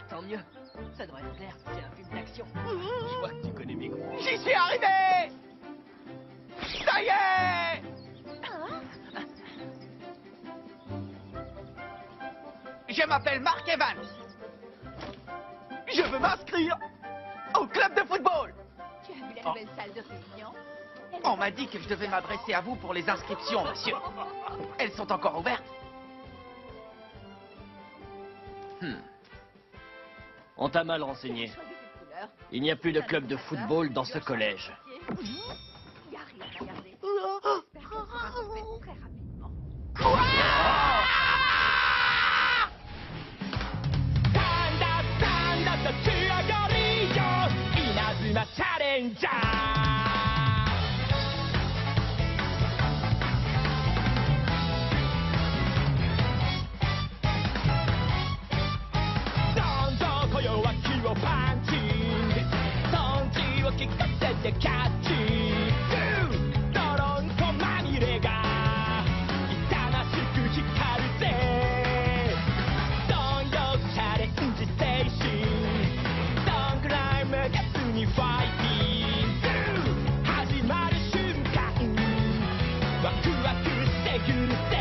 Tant mieux. Ça devrait te plaire, c'est un film d'action. Je vois que tu connais mes goûts. J'y suis arrivé! Ça y est! Je m'appelle Mark Evans. Je veux m'inscrire au club de football. Tu as vu la nouvelle salle de réunion? On m'a dit que je devais m'adresser à vous pour les inscriptions, monsieur. Elles sont encore ouvertes? On t'a mal renseigné. Il n'y a plus de club de football dans ce collège. Il n'y a rien à regarder. J'espère qu'on sera retrouvés très rapidement. チャレンジャーどんどん今宵は気をパンチトンチを聞かせてキャッチドロンコまみれが痛ましく光るぜ貪欲チャレンジ精神どんくらいめげずにファイティング始まる瞬間ワクワクしてくるぜ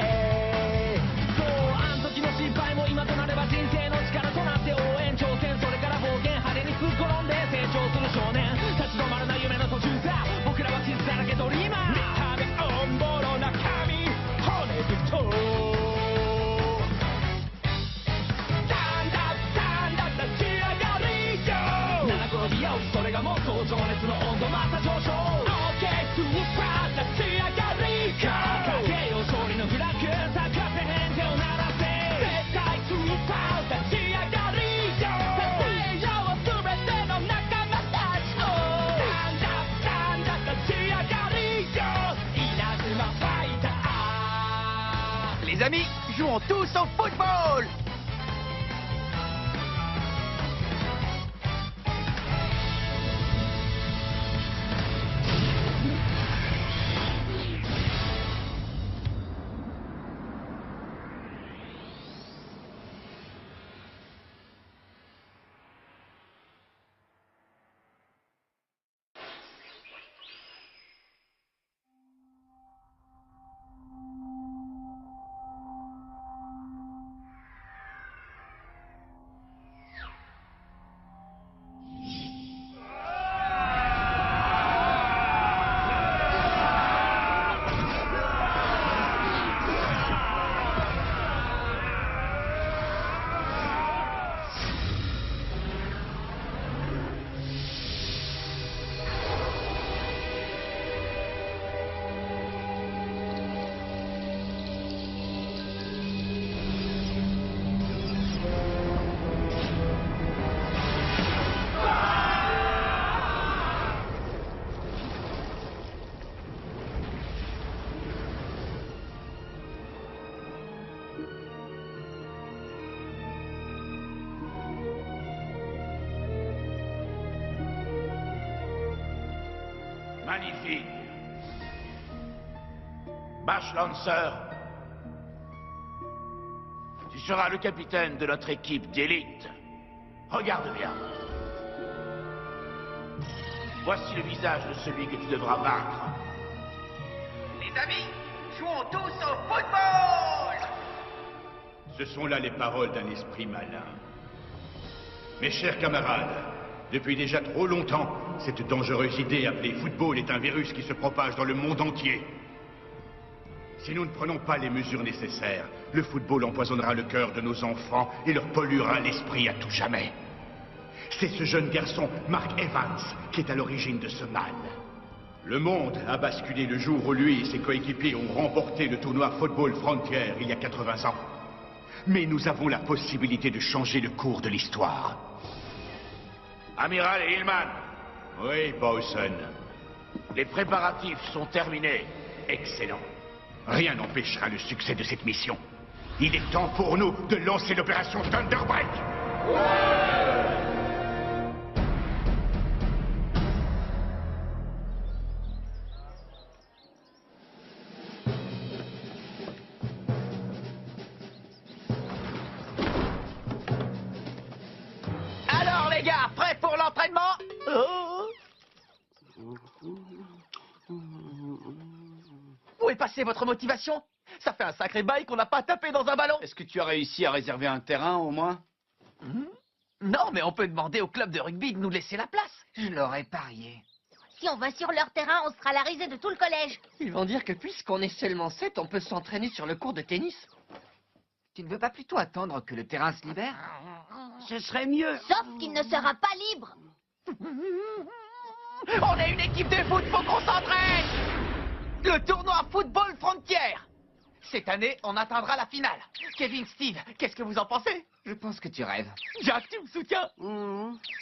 そうあん時の失敗も今となれば人生の力となって応援挑戦それから暴言派手に突っ転んで成長する少年立ち止まらない夢の途中さ僕らは傷だらけドリーマー見た目おんぼろな髪骨太立ち上がりよ7転びよそれがもっと情熱の温度また上昇 OK スーパー立ち上がりかけよ勝利のフラッグ咲かせへん手を鳴らせ絶対スーパー立ち上がりよ達成よ全ての仲間たちを立ち上がりよ稲妻ファイター Les amis, jouons tous au football! Magnifique. Bash Lancer, tu seras le capitaine de notre équipe d'élite. Regarde bien. Voici le visage de celui que tu devras vaincre. Les amis, jouons tous au football! Ce sont là les paroles d'un esprit malin. Mes chers camarades, depuis déjà trop longtemps, cette dangereuse idée appelée football est un virus qui se propage dans le monde entier. Si nous ne prenons pas les mesures nécessaires, le football empoisonnera le cœur de nos enfants et leur polluera l'esprit à tout jamais. C'est ce jeune garçon, Mark Evans, qui est à l'origine de ce mal. Le monde a basculé le jour où lui et ses coéquipiers ont remporté le tournoi Football Frontier il y a 80 ans. Mais nous avons la possibilité de changer le cours de l'histoire. Amiral Hillman, Oui, Bowson. les préparatifs sont terminés. Excellent. Rien n'empêchera le succès de cette mission. Il est temps pour nous de lancer l'opération Thunderbreak. Où est passée votre motivation? Ça fait un sacré bail qu'on n'a pas tapé dans un ballon. Est-ce que tu as réussi à réserver un terrain au moins? Non, mais on peut demander au club de rugby de nous laisser la place. Je l'aurais parié. Si on va sur leur terrain, on sera la risée de tout le collège. Ils vont dire que puisqu'on est seulement 7, on peut s'entraîner sur le court de tennis. Tu ne veux pas plutôt attendre que le terrain se libère? Ce serait mieux. Sauf qu'il ne sera pas libre. On est une équipe de foot, faut qu'on s'entraîne. Le tournoi Football Frontière. Cette année, on atteindra la finale. Kevin, Steve, qu'est-ce que vous en pensez? Je pense que tu rêves. Jack, tu me soutiens?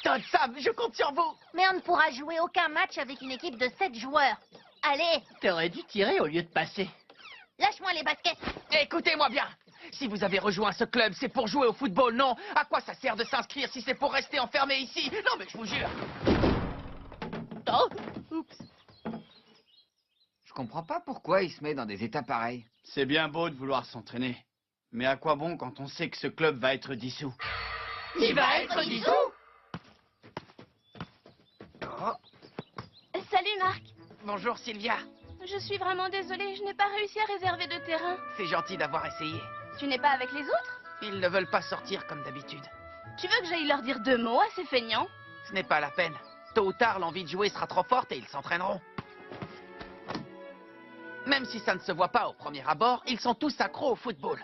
Todd, Sam, je compte sur vous. Mais on ne pourra jouer aucun match avec une équipe de 7 joueurs. Allez, T'aurais dû tirer au lieu de passer. lâche-moi les baskets. Écoutez-moi bien. Si vous avez rejoint ce club, c'est pour jouer au football, non? À quoi ça sert de s'inscrire si c'est pour rester enfermé ici? Non, mais je vous jure. Oh, oups. Je comprends pas pourquoi il se met dans des états pareils. C'est bien beau de vouloir s'entraîner. Mais à quoi bon quand on sait que ce club va être dissous? Il va être dissous. Salut Marc. Bonjour Sylvia. Je suis vraiment désolée, je n'ai pas réussi à réserver de terrain. C'est gentil d'avoir essayé. Tu n'es pas avec les autres? Ils ne veulent pas sortir comme d'habitude. Tu veux que j'aille leur dire 2 mots assez feignants? Ce n'est pas la peine. Tôt ou tard, l'envie de jouer sera trop forte et ils s'entraîneront. Même si ça ne se voit pas au premier abord, ils sont tous accros au football.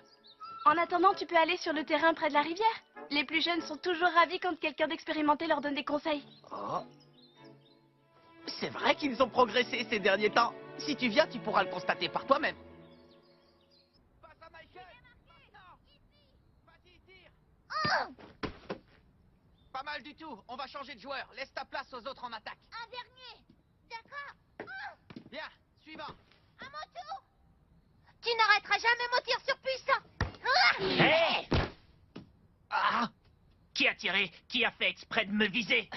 En attendant, tu peux aller sur le terrain près de la rivière. Les plus jeunes sont toujours ravis quand quelqu'un d'expérimenté leur donne des conseils. Oh. C'est vrai qu'ils ont progressé ces derniers temps. Si tu viens, tu pourras le constater par toi-même. Passe à Michael. Non. Vas-y, tire. Pas mal du tout. On va changer de joueur. Laisse ta place aux autres en attaque. Un dernier. D'accord. Bien, suivant. À mon tour. Tu n'arrêteras jamais mon tir surpuissant. Hé! Ah, Qui a tiré? Qui a fait exprès de me viser?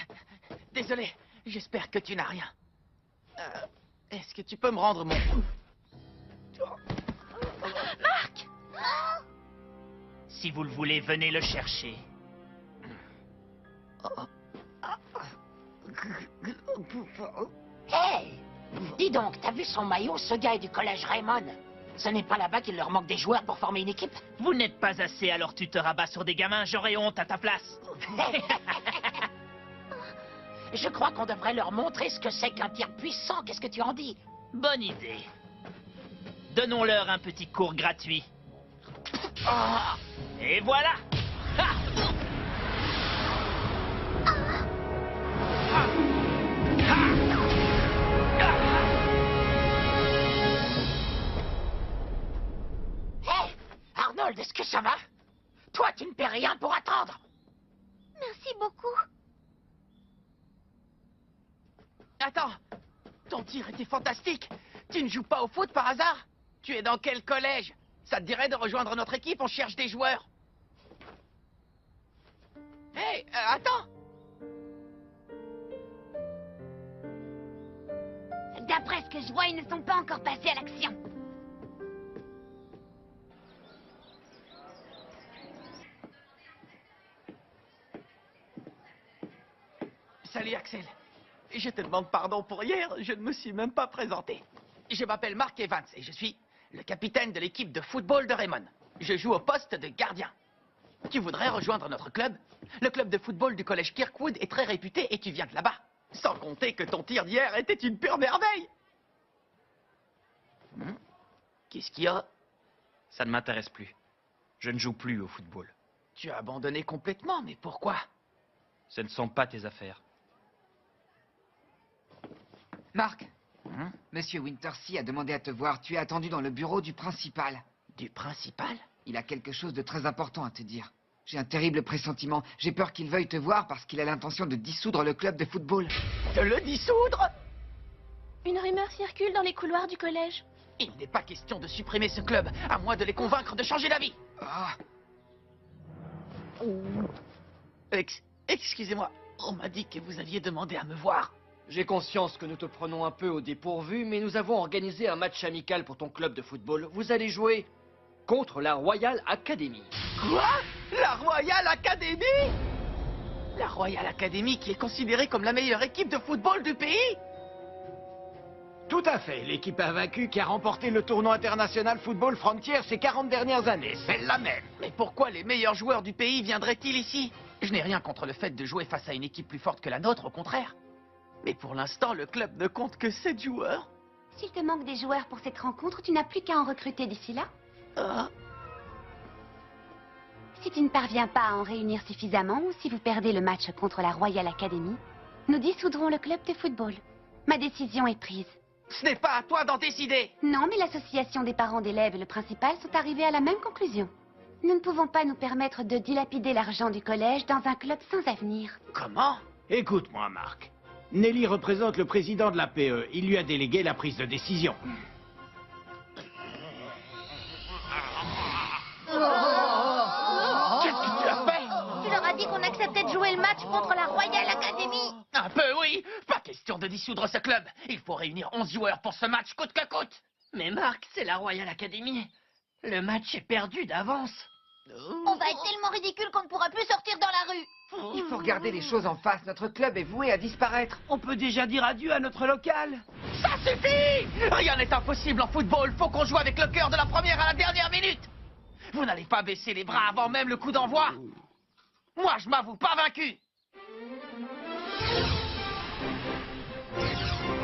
désolé. J'espère que tu n'as rien. Est-ce que tu peux me rendre mon... Marc! Si vous le voulez, venez le chercher. Hey! Dis donc, t'as vu son maillot? Ce gars est du collège Raymond. Ce n'est pas là-bas qu'il leur manque des joueurs pour former une équipe? Vous n'êtes pas assez, alors tu te rabats sur des gamins. J'aurais honte à ta place. Je crois qu'on devrait leur montrer ce que c'est qu'un tir puissant. Qu'est-ce que tu en dis? Bonne idée. Donnons-leur un petit cours gratuit. Et voilà! Ha! Hey! Arnold, est-ce que ça va? Toi, tu ne paies rien pour attendre. Merci beaucoup. Attends. Ton tir était fantastique. Tu ne joues pas au foot par hasard? Tu es dans quel collège? Ça te dirait de rejoindre notre équipe? On cherche des joueurs. Hé, attends. D'après ce que je vois, ils ne sont pas encore passés à l'action. Salut Axel. Je te demande pardon pour hier, je ne me suis même pas présenté. Je m'appelle Mark Evans et je suis le capitaine de l'équipe de football de Raymond. Je joue au poste de gardien. Tu voudrais rejoindre notre club? Le club de football du collège Kirkwood est très réputé et tu viens de là-bas. Sans compter que ton tir d'hier était une pure merveille. Qu'est-ce qu'il y a? Ça ne m'intéresse plus. Je ne joue plus au football. Tu as abandonné complètement, mais pourquoi? Ce ne sont pas tes affaires. Marc, Monsieur Wintersea a demandé à te voir. Tu es attendu dans le bureau du principal. Du principal? Il a quelque chose de très important à te dire. J'ai un terrible pressentiment. J'ai peur qu'il veuille te voir parce qu'il a l'intention de dissoudre le club de football. De le dissoudre? Une rumeur circule dans les couloirs du collège. Il n'est pas question de supprimer ce club, à moins de les convaincre de changer d'avis. Ah, Excusez-moi, on m'a dit que vous aviez demandé à me voir. J'ai conscience que nous te prenons un peu au dépourvu, mais nous avons organisé un match amical pour ton club de football. Vous allez jouer contre la Royal Academy. Quoi? La Royal Academy? La Royal Academy qui est considérée comme la meilleure équipe de football du pays? Tout à fait. L'équipe invaincue qui a remporté le tournoi international Football Frontier ces 40 dernières années. Celle-là même. Mais pourquoi les meilleurs joueurs du pays viendraient-ils ici? Je n'ai rien contre le fait de jouer face à une équipe plus forte que la nôtre, au contraire. Mais pour l'instant, le club ne compte que 7 joueurs. S'il te manque des joueurs pour cette rencontre, tu n'as plus qu'à en recruter d'ici là. Ah. Si tu ne parviens pas à en réunir suffisamment ou si vous perdez le match contre la Royal Academy, nous dissoudrons le club de football. Ma décision est prise. Ce n'est pas à toi d'en décider. Non, mais l'association des parents d'élèves et le principal sont arrivés à la même conclusion. Nous ne pouvons pas nous permettre de dilapider l'argent du collège dans un club sans avenir. Comment? Écoute-moi, Marc. Nelly représente le président de la PE. Il lui a délégué la prise de décision. Qu'est-ce que tu as fait? Tu leur as dit qu'on acceptait de jouer le match contre la Royal Academy. Un peu, oui. Pas question de dissoudre ce club. Il faut réunir 11 joueurs pour ce match, coûte que coûte. Mais Marc, c'est la Royal Academy. Le match est perdu d'avance. On va être tellement ridicule qu'on ne pourra plus sortir dans la rue. Il faut regarder les choses en face. Notre club est voué à disparaître. On peut déjà dire adieu à notre local. Ça suffit! Rien n'est impossible en football. Faut qu'on joue avec le cœur de la première à la dernière minute. Vous n'allez pas baisser les bras avant même le coup d'envoi. Moi, je m'avoue pas vaincu.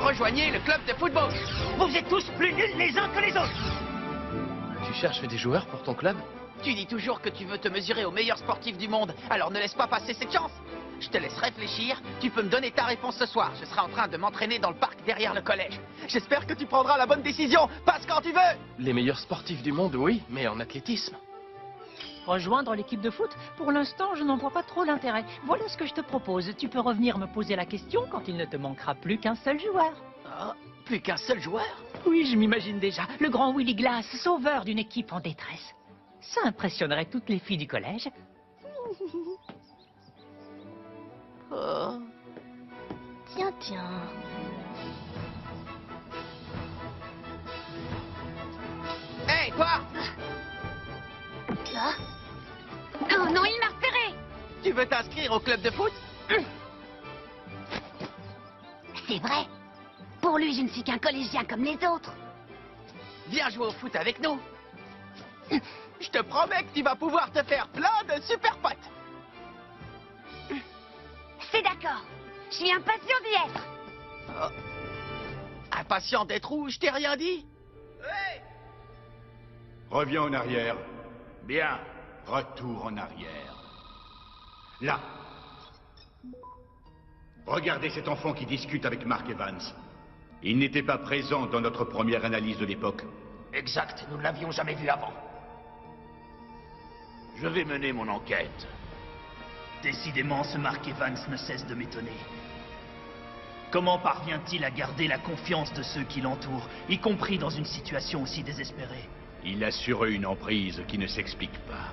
Rejoignez le club de football. Vous êtes tous plus nuls les uns que les autres. Tu cherches des joueurs pour ton club? Tu dis toujours que tu veux te mesurer aux meilleurs sportifs du monde, alors ne laisse pas passer cette chance. Je te laisse réfléchir, tu peux me donner ta réponse ce soir. Je serai en train de m'entraîner dans le parc derrière le collège. J'espère que tu prendras la bonne décision, passe quand tu veux. Les meilleurs sportifs du monde, oui, mais en athlétisme. Rejoindre l'équipe de foot? Pour l'instant, je n'en vois pas trop l'intérêt. Voilà ce que je te propose. Tu peux revenir me poser la question quand il ne te manquera plus qu'un seul joueur. Ah, plus qu'un seul joueur? Oui, je m'imagine déjà. Le grand Willy Glass, sauveur d'une équipe en détresse. Ça impressionnerait toutes les filles du collège. Oh. Tiens, tiens. Hé, toi! Là. Oh non, il m'a repéré. Tu veux t'inscrire au club de foot? C'est vrai. Pour lui, je ne suis qu'un collégien comme les autres. Viens jouer au foot avec nous. Je te promets que tu vas pouvoir te faire plein de super potes. C'est d'accord. Je suis impatient d'y être. Oh. Impatient d'être où? Je t'ai rien dit. Hey! Reviens en arrière. Bien. Retour en arrière. Là. Regardez cet enfant qui discute avec Mark Evans. Il n'était pas présent dans notre première analyse de l'époque. Exact, nous ne l'avions jamais vu avant. Je vais mener mon enquête. Décidément, ce Mark Evans ne cesse de m'étonner. Comment parvient-il à garder la confiance de ceux qui l'entourent, y compris dans une situation aussi désespérée? Il a sur eux une emprise qui ne s'explique pas.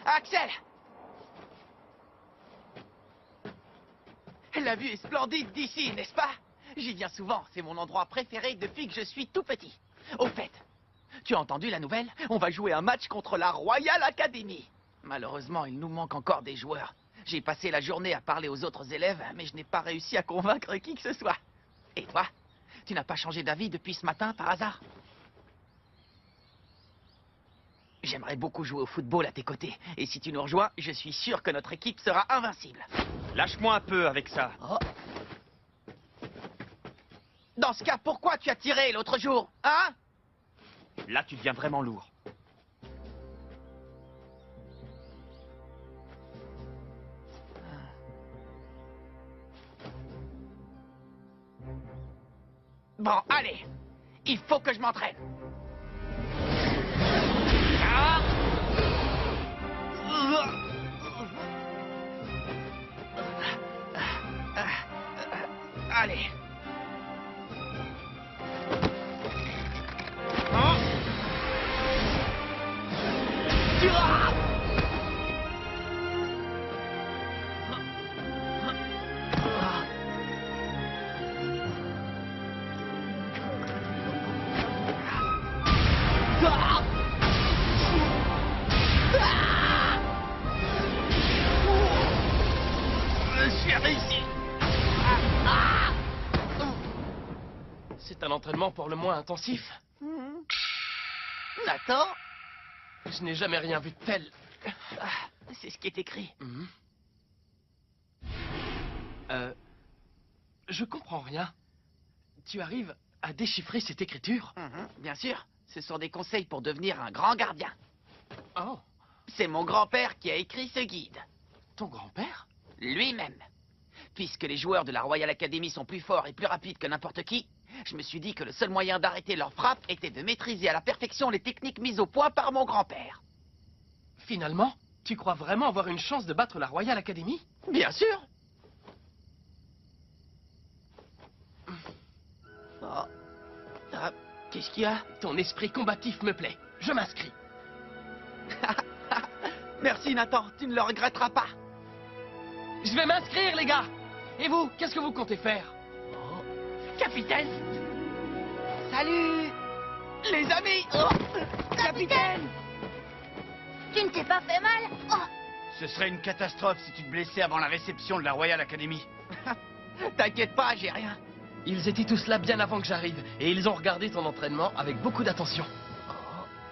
Axel! La vue est splendide d'ici, n'est-ce pas? J'y viens souvent, c'est mon endroit préféré depuis que je suis tout petit. Au fait, tu as entendu la nouvelle? On va jouer un match contre la Royal Academy. Malheureusement, il nous manque encore des joueurs. J'ai passé la journée à parler aux autres élèves, mais je n'ai pas réussi à convaincre qui que ce soit. Et toi? Tu n'as pas changé d'avis depuis ce matin, par hasard? J'aimerais beaucoup jouer au football à tes côtés. Et si tu nous rejoins, je suis sûr que notre équipe sera invincible. Lâche-moi un peu avec ça. Oh. Dans ce cas, pourquoi tu as tiré l'autre jour, hein? Là, tu deviens vraiment lourd. Bon, allez. Il faut que je m'entraîne. Allez. C'est un entraînement pour le moins intensif. Nathan, Je n'ai jamais rien vu de tel. c'est ce qui est écrit. Je comprends rien. Tu arrives à déchiffrer cette écriture? Bien sûr, ce sont des conseils pour devenir un grand gardien. Oh. C'est mon grand-père qui a écrit ce guide. Ton grand-père? Lui-même. Puisque les joueurs de la Royal Academy sont plus forts et plus rapides que n'importe qui, je me suis dit que le seul moyen d'arrêter leur frappe était de maîtriser à la perfection les techniques mises au point par mon grand-père. Finalement, tu crois vraiment avoir une chance de battre la Royal Academy? Bien sûr. Oh. Qu'est-ce qu'il y a? Ton esprit combatif me plaît. Je m'inscris. Merci Nathan, tu ne le regretteras pas. Je vais m'inscrire, les gars. Et vous, qu'est-ce que vous comptez faire? Capitaine! Salut! Les amis! Capitaine! Tu ne t'es pas fait mal? Oh. Ce serait une catastrophe si tu te blessais avant la réception de la Royal Academy. T'inquiète pas, j'ai rien. Ils étaient tous là bien avant que j'arrive, et ils ont regardé ton entraînement avec beaucoup d'attention.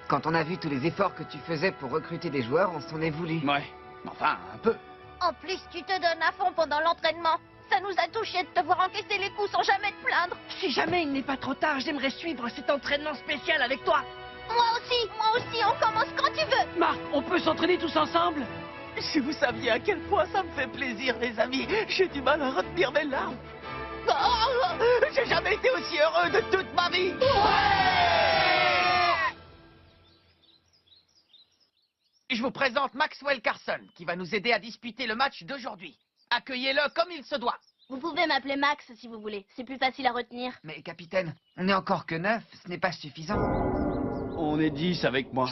Quand on a vu tous les efforts que tu faisais pour recruter des joueurs, on s'en est voulu. Ouais, enfin, un peu. En plus, tu te donnes à fond pendant l'entraînement. Ça nous a touchés de te voir encaisser les coups sans jamais te plaindre. Si jamais il n'est pas trop tard, j'aimerais suivre cet entraînement spécial avec toi. Moi aussi, on commence quand tu veux. Marc, on peut s'entraîner tous ensemble? Si vous saviez à quel point ça me fait plaisir, les amis, j'ai du mal à retenir mes larmes. Oh, j'ai jamais été aussi heureux de toute ma vie. Je vous présente Maxwell Carson, qui va nous aider à disputer le match d'aujourd'hui. Accueillez-le comme il se doit. Vous pouvez m'appeler Max si vous voulez. C'est plus facile à retenir. Mais capitaine, on n'est encore que 9, ce n'est pas suffisant. On est 10 avec moi.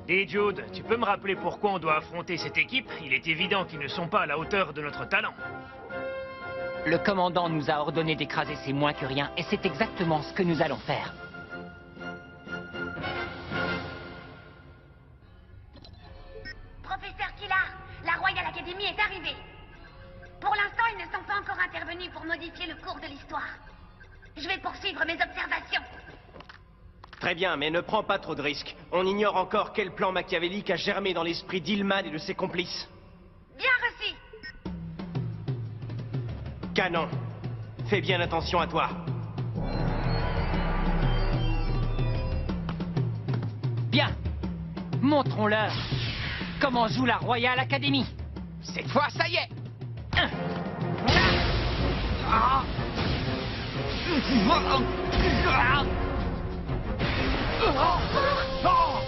Dis Jude, tu peux me rappeler pourquoi on doit affronter cette équipe? Il est évident qu'ils ne sont pas à la hauteur de notre talent. Le commandant nous a ordonné d'écraser ces moins que rien, et c'est exactement ce que nous allons faire. Professeur Killard, la Royal Academy est arrivée. Pour l'instant, ils ne sont pas encore intervenus pour modifier le cours de l'histoire. Je vais poursuivre mes observations. Très bien, mais ne prends pas trop de risques. On ignore encore quel plan machiavélique a germé dans l'esprit d'Hillman et de ses complices. Bien reçu. Canon, fais bien attention à toi. Bien, montrons-leur comment joue la Royal Academy. Cette fois, ça y est. Oh!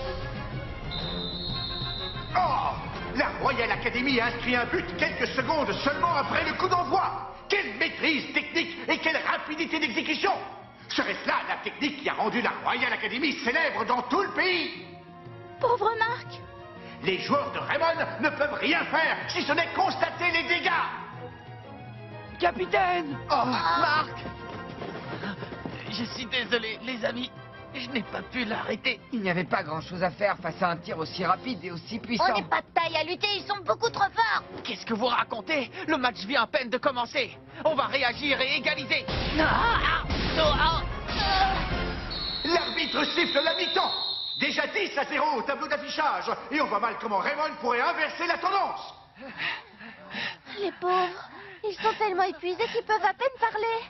La Royal Academy a inscrit un but quelques secondes seulement après le coup d'envoi. Quelle maîtrise technique et quelle rapidité d'exécution! Serait-ce là la technique qui a rendu la Royal Academy célèbre dans tout le pays? Pauvre Marc! Les joueurs de Raymond ne peuvent rien faire si ce n'est constater les dégâts. Capitaine! Oh, Marc! Je suis désolé, les amis. Je n'ai pas pu l'arrêter. Il n'y avait pas grand-chose à faire face à un tir aussi rapide et aussi puissant. On n'est pas de taille à lutter, ils sont beaucoup trop forts. Qu'est-ce que vous racontez? Le match vient à peine de commencer. On va réagir et égaliser. L'arbitre siffle la mi-temps. Déjà 10-0 au tableau d'affichage. Et on voit mal comment Raymond pourrait inverser la tendance. Les pauvres, ils sont tellement épuisés qu'ils peuvent à peine parler.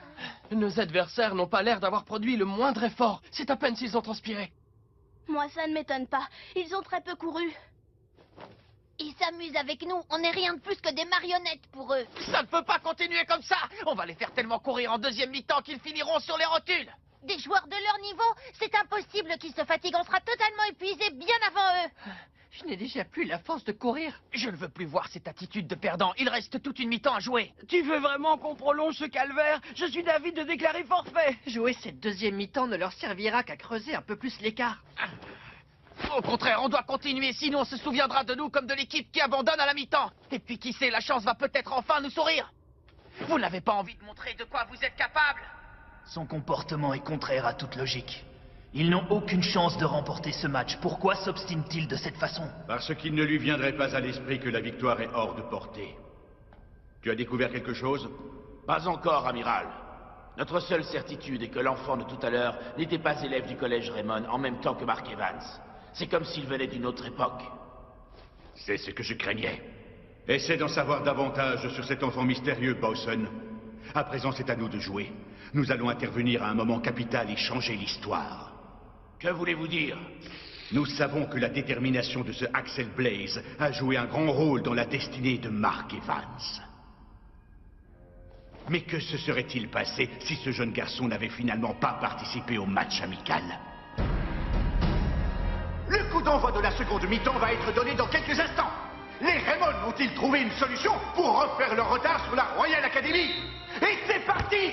Nos adversaires n'ont pas l'air d'avoir produit le moindre effort. C'est à peine s'ils ont transpiré. Moi, ça ne m'étonne pas. Ils ont très peu couru. Ils s'amusent avec nous. On n'est rien de plus que des marionnettes pour eux. Ça ne peut pas continuer comme ça. On va les faire tellement courir en deuxième mi-temps qu'ils finiront sur les rotules. Des joueurs de leur niveau, c'est impossible qu'ils se fatiguent. On sera totalement épuisés bien avant eux. Je n'ai déjà plus la force de courir. Je ne veux plus voir cette attitude de perdant. Il reste toute une mi-temps à jouer. Tu veux vraiment qu'on prolonge ce calvaire? Je suis d'avis de déclarer forfait. Jouer cette deuxième mi-temps ne leur servira qu'à creuser un peu plus l'écart. Au contraire, on doit continuer, sinon on se souviendra de nous comme de l'équipe qui abandonne à la mi-temps. Et puis qui sait, la chance va peut-être enfin nous sourire. Vous n'avez pas envie de montrer de quoi vous êtes capable? Son comportement est contraire à toute logique. Ils n'ont aucune chance de remporter ce match. Pourquoi s'obstine-t-il de cette façon? Parce qu'il ne lui viendrait pas à l'esprit que la victoire est hors de portée. Tu as découvert quelque chose? Pas encore, amiral. Notre seule certitude est que l'enfant de tout à l'heure n'était pas élève du collège Raymond en même temps que Mark Evans. C'est comme s'il venait d'une autre époque. C'est ce que je craignais. Essaie d'en savoir davantage sur cet enfant mystérieux, Bowson. À présent, c'est à nous de jouer. Nous allons intervenir à un moment capital et changer l'histoire. Que voulez-vous dire? Nous savons que la détermination de ce Axel Blaze a joué un grand rôle dans la destinée de Mark Evans. Mais que se serait-il passé si ce jeune garçon n'avait finalement pas participé au match amical? Le coup d'envoi de la seconde mi-temps va être donné dans quelques instants. Les Raymond ont-ils trouvé une solution pour refaire leur retard sur la Royal Academy? Et c'est parti!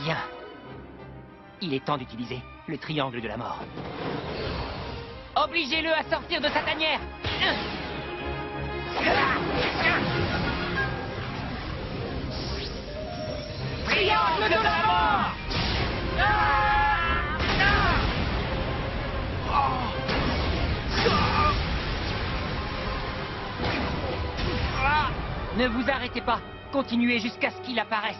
Bien. Il est temps d'utiliser le triangle de la mort. Obligez-le à sortir de sa tanière. Triangle de la mort! Ne vous arrêtez pas. Continuez jusqu'à ce qu'il apparaisse.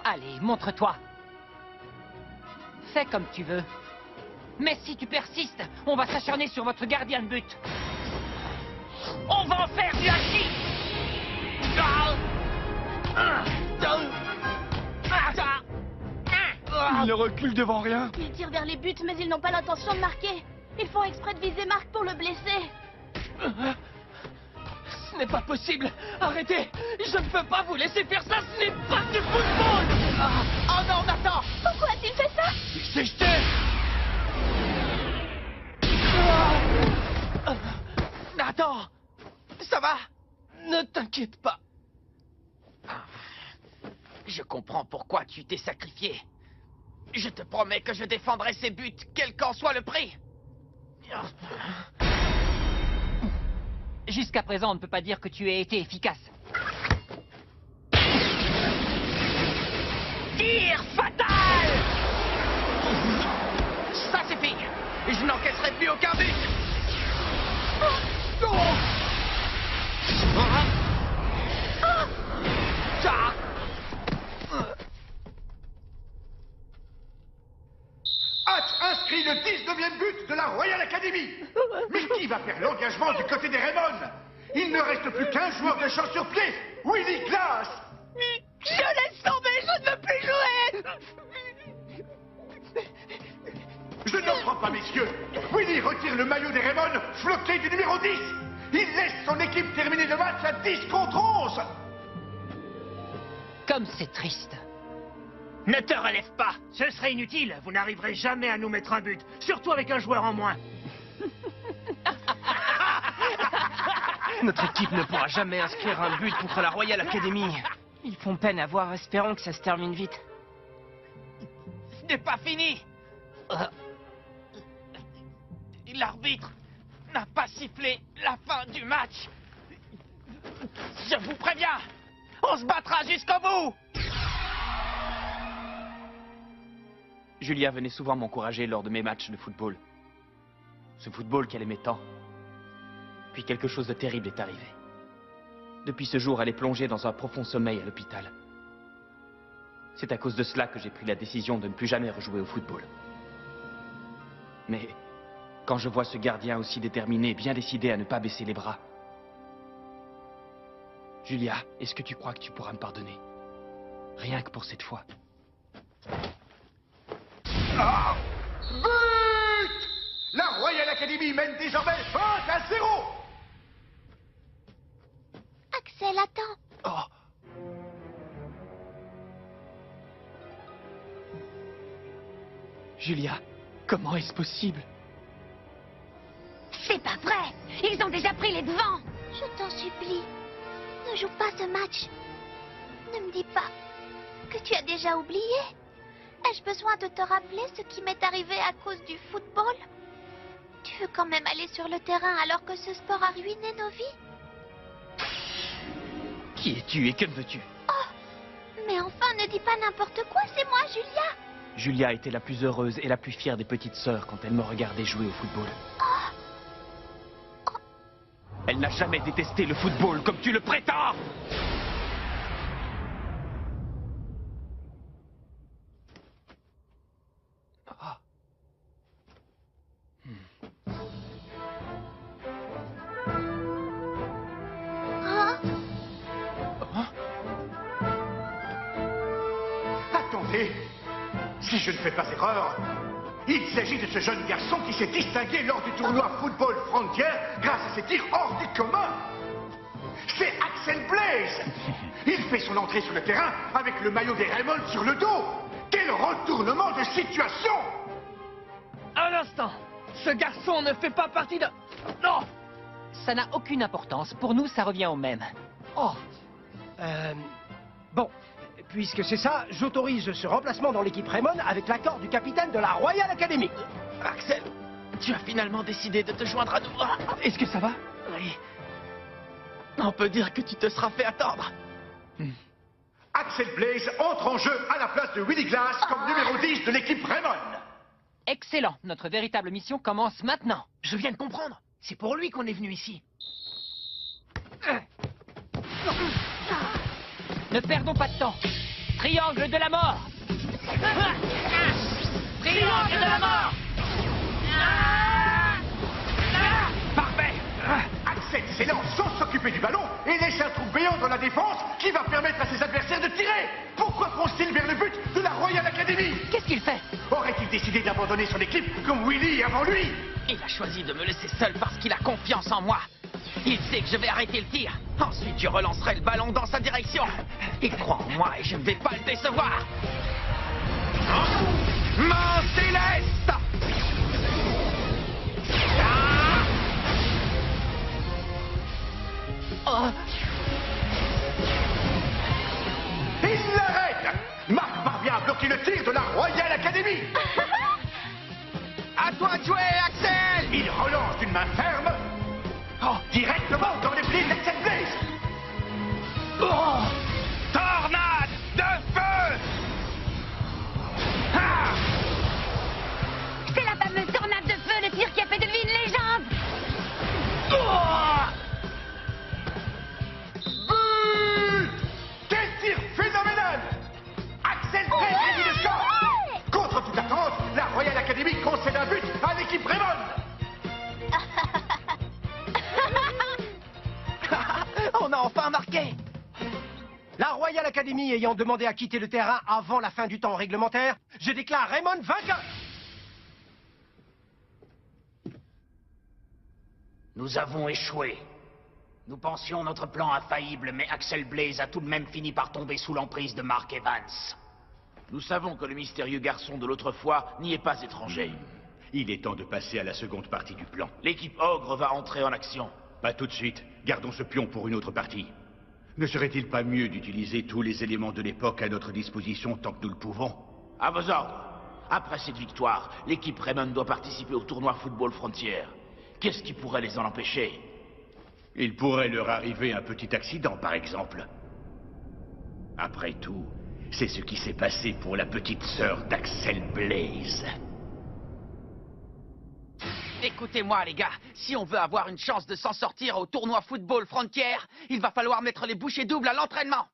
Allez, montre-toi. Fais comme tu veux. Mais si tu persistes, on va s'acharner sur votre gardien de but. On va en faire du haki. Il ne recule devant rien. Ils tirent vers les buts, mais ils n'ont pas l'intention de marquer. Ils font exprès de viser Marc pour le blesser. Ce n'est pas possible. Arrêtez. Je ne peux pas vous laisser faire ça. Ce n'est pas du football. Oh non, Nathan! Pourquoi a-t-il fait ça? Il s'est jeté. Nathan! Ça va? Ne t'inquiète pas. Je comprends pourquoi tu t'es sacrifié. Je te promets que je défendrai ces buts, quel qu'en soit le prix. Jusqu'à présent, on ne peut pas dire que tu aies été efficace. Tir fatal! Ça suffit. Je n'encaisserai plus aucun but. Hatch inscrit le 19e but de la Royal Academy. Mais qui va faire l'engagement du côté des Raymond? Il ne reste plus qu'un joueur de champ sur pied, Willie Glass. Je laisse tomber, je ne veux plus jouer. Je n'en crois pas, messieurs. Willie retire le maillot des Raymond, floqué du numéro 10. Il laisse son équipe terminer le match à 10 contre 11. Comme c'est triste. Ne te relève pas. Ce serait inutile. Vous n'arriverez jamais à nous mettre un but. Surtout avec un joueur en moins. Notre équipe ne pourra jamais inscrire un but contre la Royal Academy. Ils font peine à voir, espérons que ça se termine vite. Ce n'est pas fini. L'arbitre n'a pas sifflé la fin du match. Je vous préviens, on se battra jusqu'au bout. Julia venait souvent m'encourager lors de mes matchs de football. Ce football qu'elle aimait tant. Puis quelque chose de terrible est arrivé. Depuis ce jour, elle est plongée dans un profond sommeil à l'hôpital. C'est à cause de cela que j'ai pris la décision de ne plus jamais rejouer au football. Mais Quand je vois ce gardien aussi déterminé, bien décidé à ne pas baisser les bras. Julia, est-ce que tu crois que tu pourras me pardonner? Rien que pour cette fois. Ah! But! La Royal Academy mène désormais 20-0! Axel, attends. Oh. Julia, comment est-ce possible? C'est pas vrai! Ils ont déjà pris les devants! Je t'en supplie, ne joue pas ce match. Ne me dis pas que tu as déjà oublié. Ai-je besoin de te rappeler ce qui m'est arrivé à cause du football? Tu veux quand même aller sur le terrain alors que ce sport a ruiné nos vies? Qui es-tu et que veux-tu? Oh, mais enfin, ne dis pas n'importe quoi, c'est moi, Julia. Julia était la plus heureuse et la plus fière des petites sœurs quand elle me regardait jouer au football. Elle n'a jamais détesté le football comme tu le prétends! Attendez, si je ne fais pas erreur, il s'agit de ce jeune garçon qui s'est distingué lors du tournoi Football Frontier grâce à ses tirs hors du commun. C'est Axel Blaze. Il fait son entrée sur le terrain avec le maillot des Raymond sur le dos. Quel retournement de situation! Un instant! Ce garçon ne fait pas partie de... Non! Ça n'a aucune importance. Pour nous, ça revient au même. Oh. Bon. Puisque c'est ça, j'autorise ce remplacement dans l'équipe Raymond avec l'accord du capitaine de la Royal Academy. Axel, tu as finalement décidé de te joindre à nous. Est-ce que ça va? Oui. On peut dire que tu te seras fait attendre. Axel Blaze entre en jeu à la place de Willy Glass comme numéro 10 de l'équipe Raymond. Excellent. Notre véritable mission commence maintenant. Je viens de comprendre. C'est pour lui qu'on est venu ici. Ne perdons pas de temps. Triangle de la mort. Triangle de la mort. Parfait. Axel s'élance sans s'occuper du ballon et laisse un trou béant dans la défense qui va permettre à ses adversaires de tirer. Pourquoi fonce-t-il vers le but de la Royal Academy? Qu'est-ce qu'il fait? Aurait-il décidé d'abandonner son équipe comme Willy avant lui? Il a choisi de me laisser seul parce qu'il a confiance en moi. Il sait que je vais arrêter le tir. Ensuite, je relancerai le ballon dans sa direction. Il croit en moi et je ne vais pas le décevoir. Mon céleste! Il l'arrête! Marc parvient à bloquer le tir de la Royal Academy. À toi de jouer, Axel! Il relance d'une main ferme. Directement dans les pieds d'Axel Blaze. Tornade de feu! C'est la fameuse tornade de feu, le tir qui a fait de lui une légende. But! Quel tir phénoménal! Axel Blaze réduit le score. Contre toute attente, la Royal Academy concède un but à l'équipe Raymond. On a enfin marqué! La Royal Academy ayant demandé à quitter le terrain avant la fin du temps réglementaire, je déclare Raymond vainqueur. Nous avons échoué. Nous pensions notre plan infaillible, mais Axel Blaze a tout de même fini par tomber sous l'emprise de Mark Evans. Nous savons que le mystérieux garçon de l'autre fois n'y est pas étranger. Il est temps de passer à la seconde partie du plan. L'équipe Ogre va entrer en action. Pas tout de suite. Gardons ce pion pour une autre partie. Ne serait-il pas mieux d'utiliser tous les éléments de l'époque à notre disposition tant que nous le pouvons? À vos ordres. Après cette victoire, l'équipe Raymond doit participer au tournoi Football Frontier. Qu'est-ce qui pourrait les en empêcher? Il pourrait leur arriver un petit accident, par exemple. Après tout, c'est ce qui s'est passé pour la petite sœur d'Axel Blaze. Écoutez-moi, les gars, si on veut avoir une chance de s'en sortir au tournoi Football Frontier, il va falloir mettre les bouchées doubles à l'entraînement.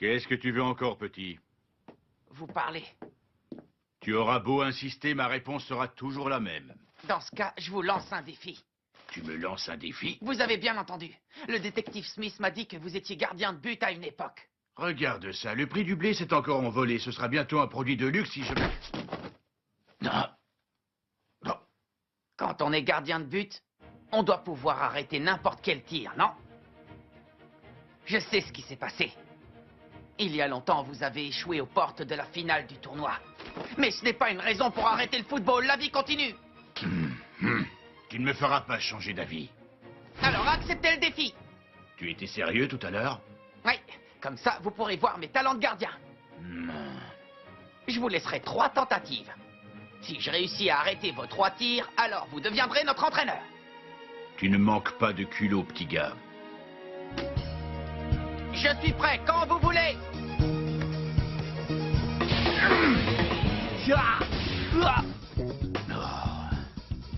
Qu'est-ce que tu veux encore, petit? Vous parlez. Tu auras beau insister, ma réponse sera toujours la même. Dans ce cas, je vous lance un défi. Tu me lances un défi? Vous avez bien entendu. Le détective Smith m'a dit que vous étiez gardien de but à une époque. Regarde ça, le prix du blé s'est encore envolé. Ce sera bientôt un produit de luxe si je... Non. Non. Quand on est gardien de but, on doit pouvoir arrêter n'importe quel tir, non? Je sais ce qui s'est passé. Il y a longtemps, vous avez échoué aux portes de la finale du tournoi. Mais ce n'est pas une raison pour arrêter le football. La vie continue. Tu ne me feras pas changer d'avis. Alors acceptez le défi. Tu étais sérieux tout à l'heure? Oui, comme ça, vous pourrez voir mes talents de gardien. Je vous laisserai 3 tentatives. Si je réussis à arrêter vos 3 tirs, alors vous deviendrez notre entraîneur. Tu ne manques pas de culot, petit gars. Je suis prêt quand vous voulez.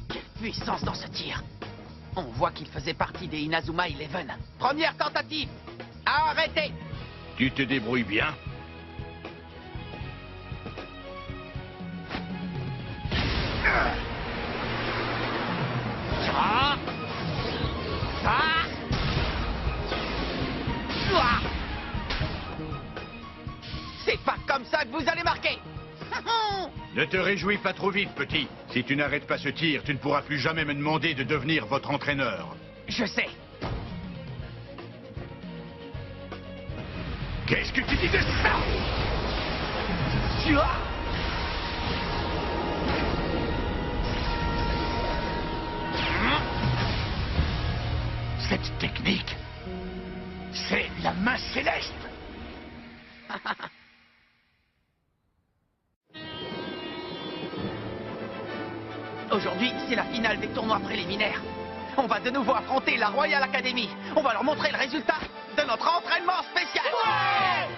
Quelle puissance dans ce tir. On voit qu'il faisait partie des Inazuma Eleven. Première tentative. Arrêtez. Tu te débrouilles bien? C'est pas comme ça que vous allez marquer. Ne te réjouis pas trop vite, petit. Si tu n'arrêtes pas ce tir, tu ne pourras plus jamais me demander de devenir votre entraîneur. Je sais. Qu'est-ce que tu dis de ça? Cette technique, c'est la main céleste. Aujourd'hui, c'est la finale des tournois préliminaires. On va de nouveau affronter la Royal Academy. On va leur montrer le résultat de notre entraînement spécial. Ouais!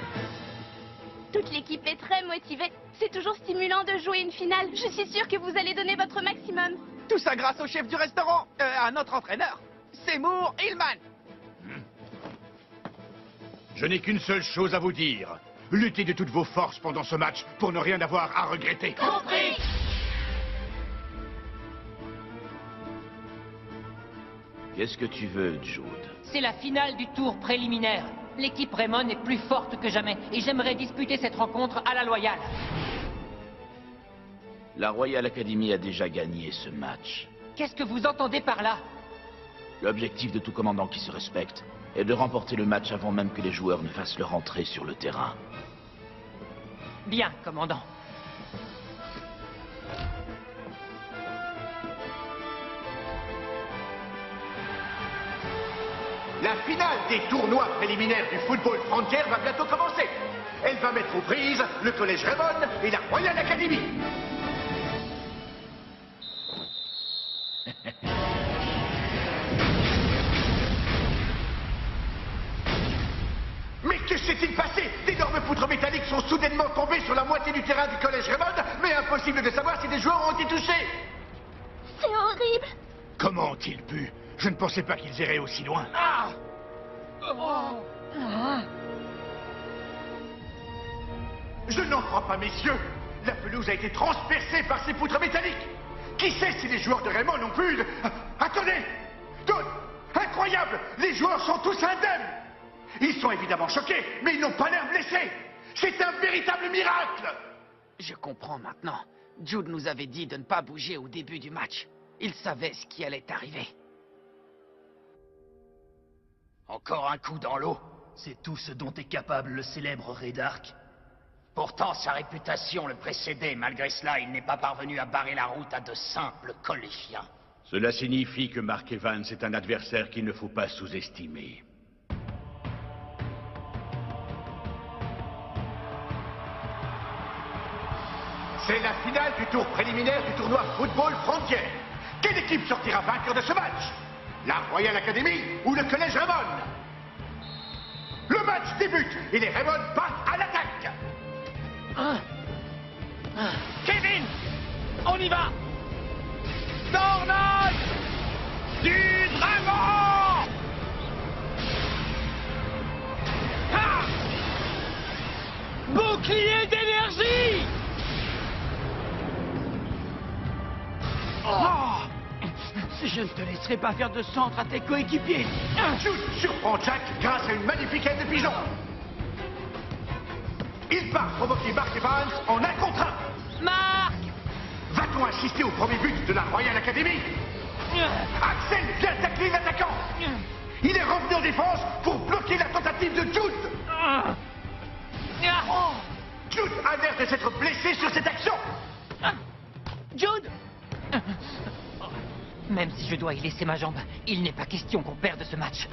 Toute l'équipe est très motivée. C'est toujours stimulant de jouer une finale. Je suis sûre que vous allez donner votre maximum. Tout ça grâce au chef du restaurant, à notre entraîneur, Seymour Hillman. Je n'ai qu'une seule chose à vous dire. Luttez de toutes vos forces pendant ce match pour ne rien avoir à regretter. Compris! Qu'est-ce que tu veux, Jude? C'est la finale du tour préliminaire. L'équipe Raymond est plus forte que jamais et j'aimerais disputer cette rencontre à la loyale. La Royal Academy a déjà gagné ce match. Qu'est-ce que vous entendez par là? L'objectif de tout commandant qui se respecte est de remporter le match avant même que les joueurs ne fassent leur entrée sur le terrain. Bien, commandant. La finale des tournois préliminaires du football frontière va bientôt commencer. Elle va mettre aux prises le collège Raymond et la Royal Academy. Mais que s'est-il passé? D'énormes poutres métalliques sont soudainement tombées sur la moitié du terrain du collège Raymond, mais impossible de savoir si des joueurs ont été touchés. C'est horrible. Comment ont-ils pu? Je ne pensais pas qu'ils iraient aussi loin. Ah! Je n'en crois pas, messieurs. La pelouse a été transpercée par ces poutres métalliques. Qui sait si les joueurs de Raymond ont pu... Attendez! Incroyable! Les joueurs sont tous indemnes. Ils sont évidemment choqués, mais ils n'ont pas l'air blessés. C'est un véritable miracle. Je comprends maintenant. Jude nous avait dit de ne pas bouger au début du match. Il savait ce qui allait arriver. Encore un coup dans l'eau. C'est tout ce dont est capable le célèbre Red Ark. Pourtant, sa réputation le précédait. Malgré cela, il n'est pas parvenu à barrer la route à de simples collégiens. Cela signifie que Mark Evans est un adversaire qu'il ne faut pas sous-estimer. C'est la finale du tour préliminaire du tournoi Football Frontière. Quelle équipe sortira vainqueur de ce match? La Royal Academy ou le Collège Raymond? Le match débute et les Raymond partent à l'attaque. Kevin, on y va. Tornade du dragon. Je ne te laisserai pas faire de centre à tes coéquipiers. Jude surprend Jack grâce à une magnifique aile de pigeon. Il part provoquer Mark Evans en 1 contre 1. Marc! Va-t-on assister au premier but de la Royal Academy? Axel vient tacler l'attaquant. Il est revenu en défense pour bloquer la tentative de Jude. Jude a l'air de s'être blessé sur cette action. Jude! Même si je dois y laisser ma jambe, il n'est pas question qu'on perde ce match.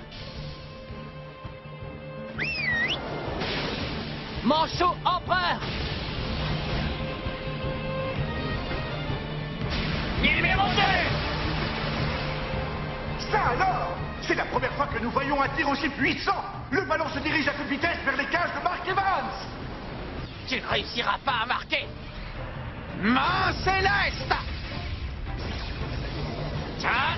Manchot empereur! Numéro 2! Ça alors! C'est la première fois que nous voyons un tir aussi puissant! Le ballon se dirige à toute vitesse vers les cages de Mark Evans! Tu ne réussiras pas à marquer! Main céleste! Tiens!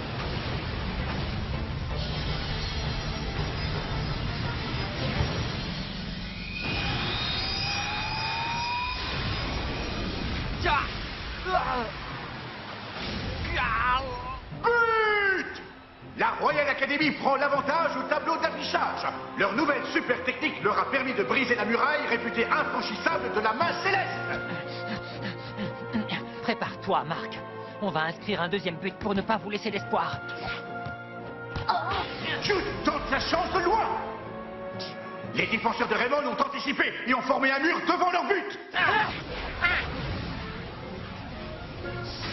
But! La Royal Academy prend l'avantage au tableau d'affichage. Leur nouvelle super technique leur a permis de briser la muraille réputée infranchissable de la main céleste. Prépare-toi, Marc. On va inscrire un deuxième but pour ne pas vous laisser d'espoir. Jude tente sa chance de loin. Les défenseurs de Raymond ont anticipé et ont formé un mur devant leur but.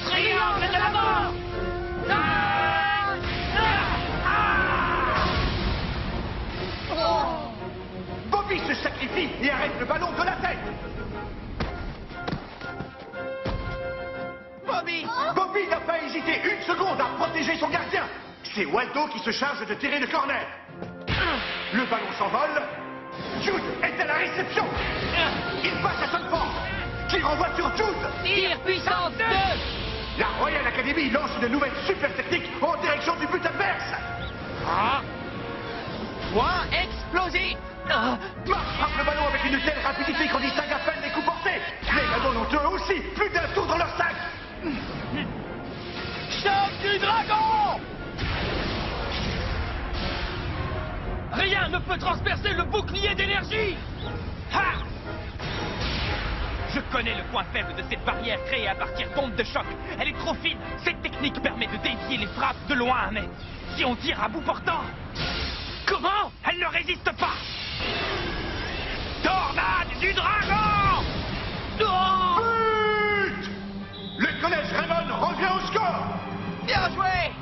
Triangle de la mort! Bobby se sacrifie et arrête le ballon de la tête. Bobby n'a pas hésité 1 seconde à protéger son gardien. C'est Waldo qui se charge de tirer le corner. Le ballon s'envole. Jude est à la réception. Il passe à son force, qui renvoie sur Jude. Tir puissance 2. La Royal Academy lance une nouvelle super technique en direction du but adverse. Point explosif! Marc frappe le ballon avec une telle rapidité qu'on distingue à peine les coups portés. Les ballons ont eux aussi plus d'un tour dans leur sac. Choc du dragon! Rien ne peut transpercer le bouclier d'énergie! Ha! Je connais le point faible de cette barrière créée à partir d'ondes de choc. Elle est trop fine. Cette technique permet de dévier les frappes de loin, mais si on tire à bout portant... Comment? Elle ne résiste pas! Tornade du dragon! Oh! But! Le collège Raymond revient au score! Bien joué!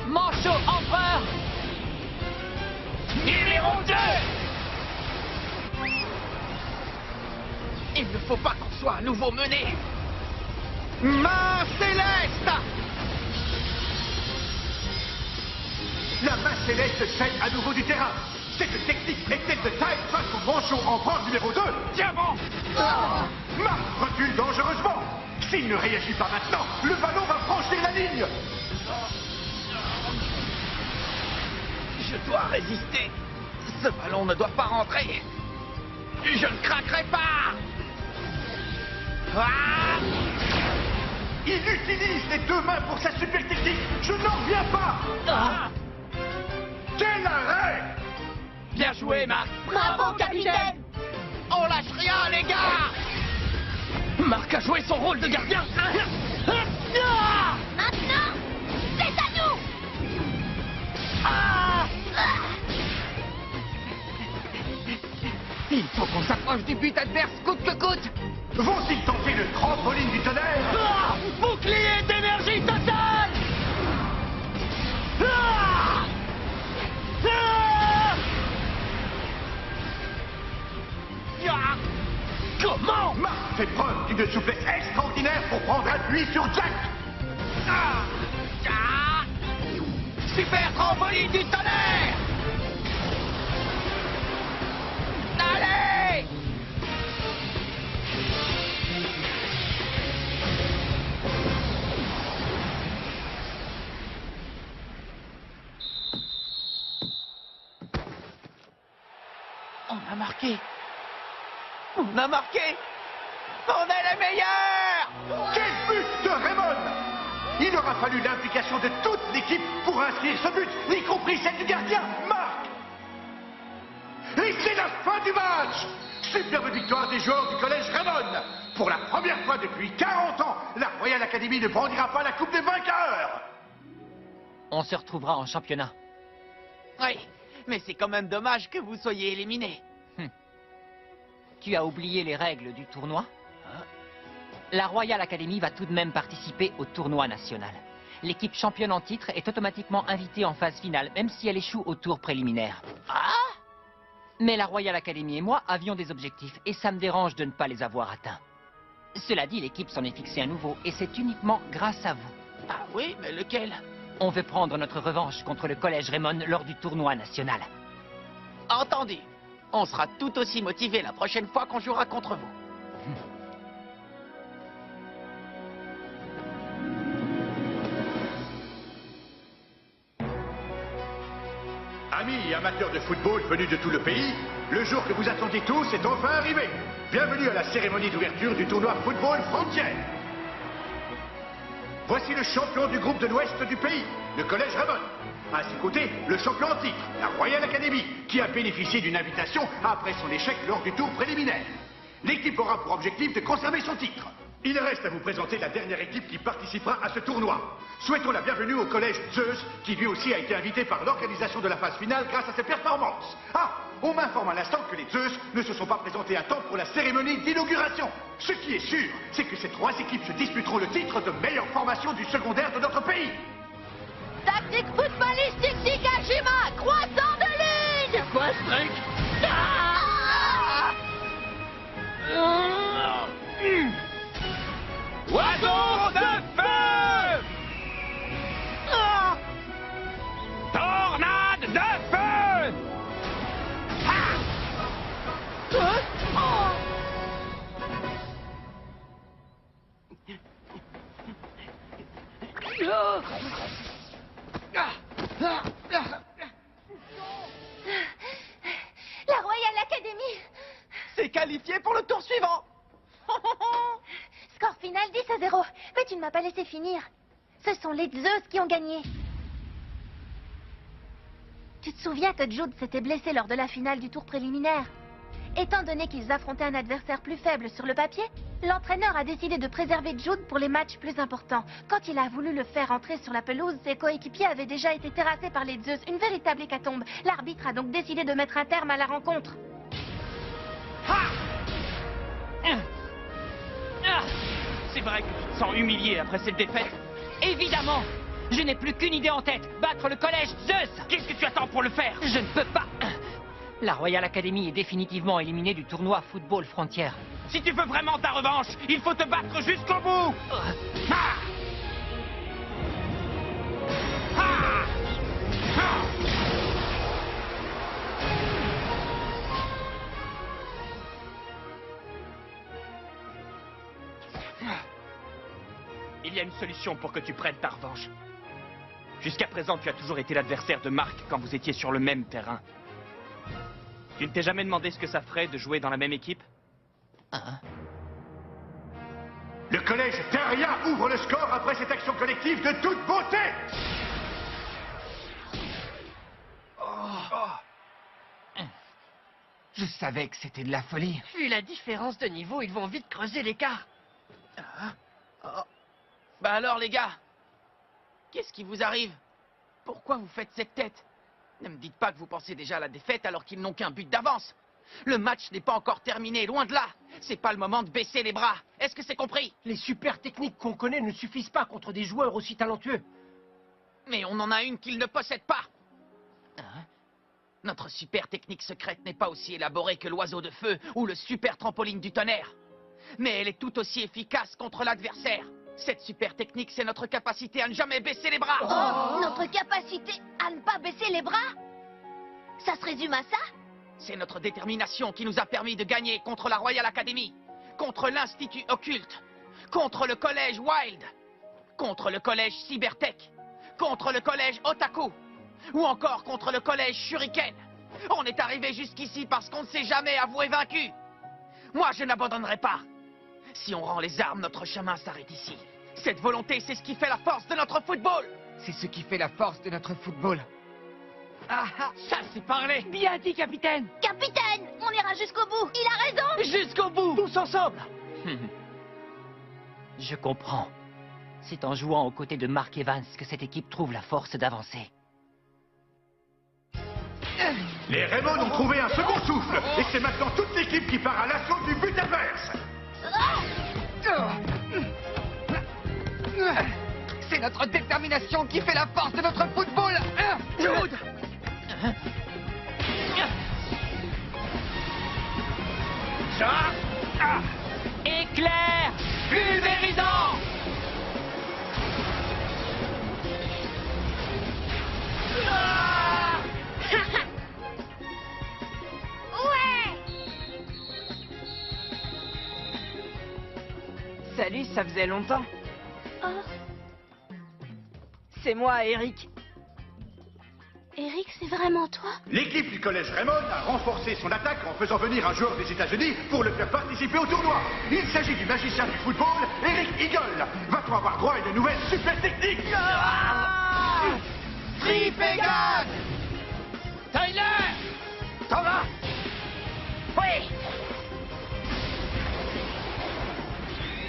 Manchot empereur! Numéro 2! Il ne faut pas qu'on soit à nouveau mené! Main céleste! La main céleste cède à nouveau du terrain. Cette technique est-elle de taille face au manchot empereur numéro 2? Diamant! Marc recule dangereusement. S'il ne réagit pas maintenant, le ballon va franchir la ligne. Je dois résister. Ce ballon ne doit pas rentrer. Je ne craquerai pas. Il utilise les 2 mains pour sa super technique. Je n'en reviens pas. Quel arrêt! Bien joué, Marc. Bravo, capitaine! On lâche rien, les gars. Marc a joué son rôle de gardien. Maintenant, c'est à nous! Il faut qu'on s'approche du but adverse coûte que coûte. Vont-ils tenter le trampoline du tonnerre? Bouclier d'énergie totale! Comment? Marc fait preuve d'une souplesse extraordinaire pour prendre appui sur Jack. Super trampoline du tonnerre! Allez! On a marqué. On a marqué! On est les meilleurs! Quel but de Raymond! Il aura fallu l'implication de toute l'équipe pour inscrire ce but, y compris celle du gardien, Marc! Et c'est la fin du match! Superbe victoire des joueurs du collège Raymond! Pour la première fois depuis 40 ans, la Royal Academy ne brandira pas la coupe des vainqueurs! On se retrouvera en championnat. Oui, mais c'est quand même dommage que vous soyez éliminés. Tu as oublié les règles du tournoi? La Royal Academy va tout de même participer au tournoi national. L'équipe championne en titre est automatiquement invitée en phase finale, même si elle échoue au tour préliminaire. Mais la Royal Academy et moi avions des objectifs, et ça me dérange de ne pas les avoir atteints. Cela dit, l'équipe s'en est fixé un nouveau, et c'est uniquement grâce à vous. Ah oui, mais lequel? On veut prendre notre revanche contre le collège Raymond lors du tournoi national. Entendu. On sera tout aussi motivés la prochaine fois qu'on jouera contre vous. Amis et amateurs de football venus de tout le pays, le jour que vous attendiez tous est enfin arrivé. Bienvenue à la cérémonie d'ouverture du tournoi Football Frontières. Voici le champion du groupe de l'ouest du pays, le collège Raymond. À ses côtés, le champion en titre, la Royal Academy, qui a bénéficié d'une invitation après son échec lors du tour préliminaire. L'équipe aura pour objectif de conserver son titre. Il reste à vous présenter la dernière équipe qui participera à ce tournoi. Souhaitons la bienvenue au collège Zeus, qui lui aussi a été invité par l'organisation de la phase finale grâce à ses performances. Ah, on m'informe à l'instant que les Zeus ne se sont pas présentés à temps pour la cérémonie d'inauguration. Ce qui est sûr, c'est que ces trois équipes se disputeront le titre de meilleure formation du secondaire de notre pays. Tactique footballistique Nikajima, croissant de lune! C'est quoi ce truc? Oiseau de feu! Tornade de feu! La Royal Academy! C'est qualifié pour le tour suivant! Score final 10-0. Mais tu ne m'as pas laissé finir. Ce sont les Zeus qui ont gagné. Tu te souviens que Jude s'était blessé lors de la finale du tour préliminaire? Étant donné qu'ils affrontaient un adversaire plus faible sur le papier, l'entraîneur a décidé de préserver Jude pour les matchs plus importants. Quand il a voulu le faire entrer sur la pelouse, ses coéquipiers avaient déjà été terrassés par les Zeus. Une véritable hécatombe. L'arbitre a donc décidé de mettre un terme à la rencontre. C'est vrai que tu te sens humilié après cette défaite? Évidemment! Je n'ai plus qu'une idée en tête, battre le collège Zeus! Qu'est-ce que tu attends pour le faire? Je ne peux pas! La Royal Academy est définitivement éliminée du tournoi Football Frontières. Si tu veux vraiment ta revanche, il faut te battre jusqu'au bout! Il y a une solution pour que tu prennes ta revanche. Jusqu'à présent, tu as toujours été l'adversaire de Marc quand vous étiez sur le même terrain. Tu ne t'es jamais demandé ce que ça ferait de jouer dans la même équipe? Le collège Teria ouvre le score après cette action collective de toute beauté. Je savais que c'était de la folie. Vu la différence de niveau, ils vont vite creuser l'écart. Bah alors les gars, qu'est-ce qui vous arrive? Pourquoi vous faites cette tête? Ne me dites pas que vous pensez déjà à la défaite alors qu'ils n'ont qu'un but d'avance. Le match n'est pas encore terminé, loin de là. C'est pas le moment de baisser les bras. Est-ce que c'est compris? Les super techniques qu'on connaît ne suffisent pas contre des joueurs aussi talentueux. Mais on en a une qu'ils ne possèdent pas. Notre super technique secrète n'est pas aussi élaborée que l'oiseau de feu ou le super trampoline du tonnerre. Mais elle est tout aussi efficace contre l'adversaire. Cette super technique, c'est notre capacité à ne jamais baisser les bras. Notre capacité à ne pas baisser les bras? Ça se résume à ça? C'est notre détermination qui nous a permis de gagner contre la Royal Academy, contre l'Institut Occulte, contre le collège Wild, contre le collège Cybertech, contre le collège Otaku, ou encore contre le collège Shuriken. On est arrivé jusqu'ici parce qu'on ne s'est jamais avoué vaincu. Moi, je n'abandonnerai pas. Si on rend les armes, notre chemin s'arrête ici. Cette volonté, c'est ce qui fait la force de notre football. C'est ce qui fait la force de notre football. Ah, ça c'est parlé. Bien dit, capitaine. Capitaine, on ira jusqu'au bout. Il a raison. Jusqu'au bout. Tous ensemble. Je comprends. C'est en jouant aux côtés de Mark Evans que cette équipe trouve la force d'avancer. Les Raymond ont trouvé un second souffle, et c'est maintenant toute l'équipe qui part à l'assaut du but adverse. C'est notre détermination qui fait la force de notre football. Jude! Éclair pulvérisant. Ouais. Salut, ça faisait longtemps. Oh. C'est moi, Eric. Eric, c'est vraiment toi? L'équipe du collège Raymond a renforcé son attaque en faisant venir un joueur des États-Unis pour le faire participer au tournoi. Il s'agit du magicien du football, Eric Eagle. Va-t-on avoir droit à une nouvelle super technique? Tripégane. Tyler. T'en vas? Oui.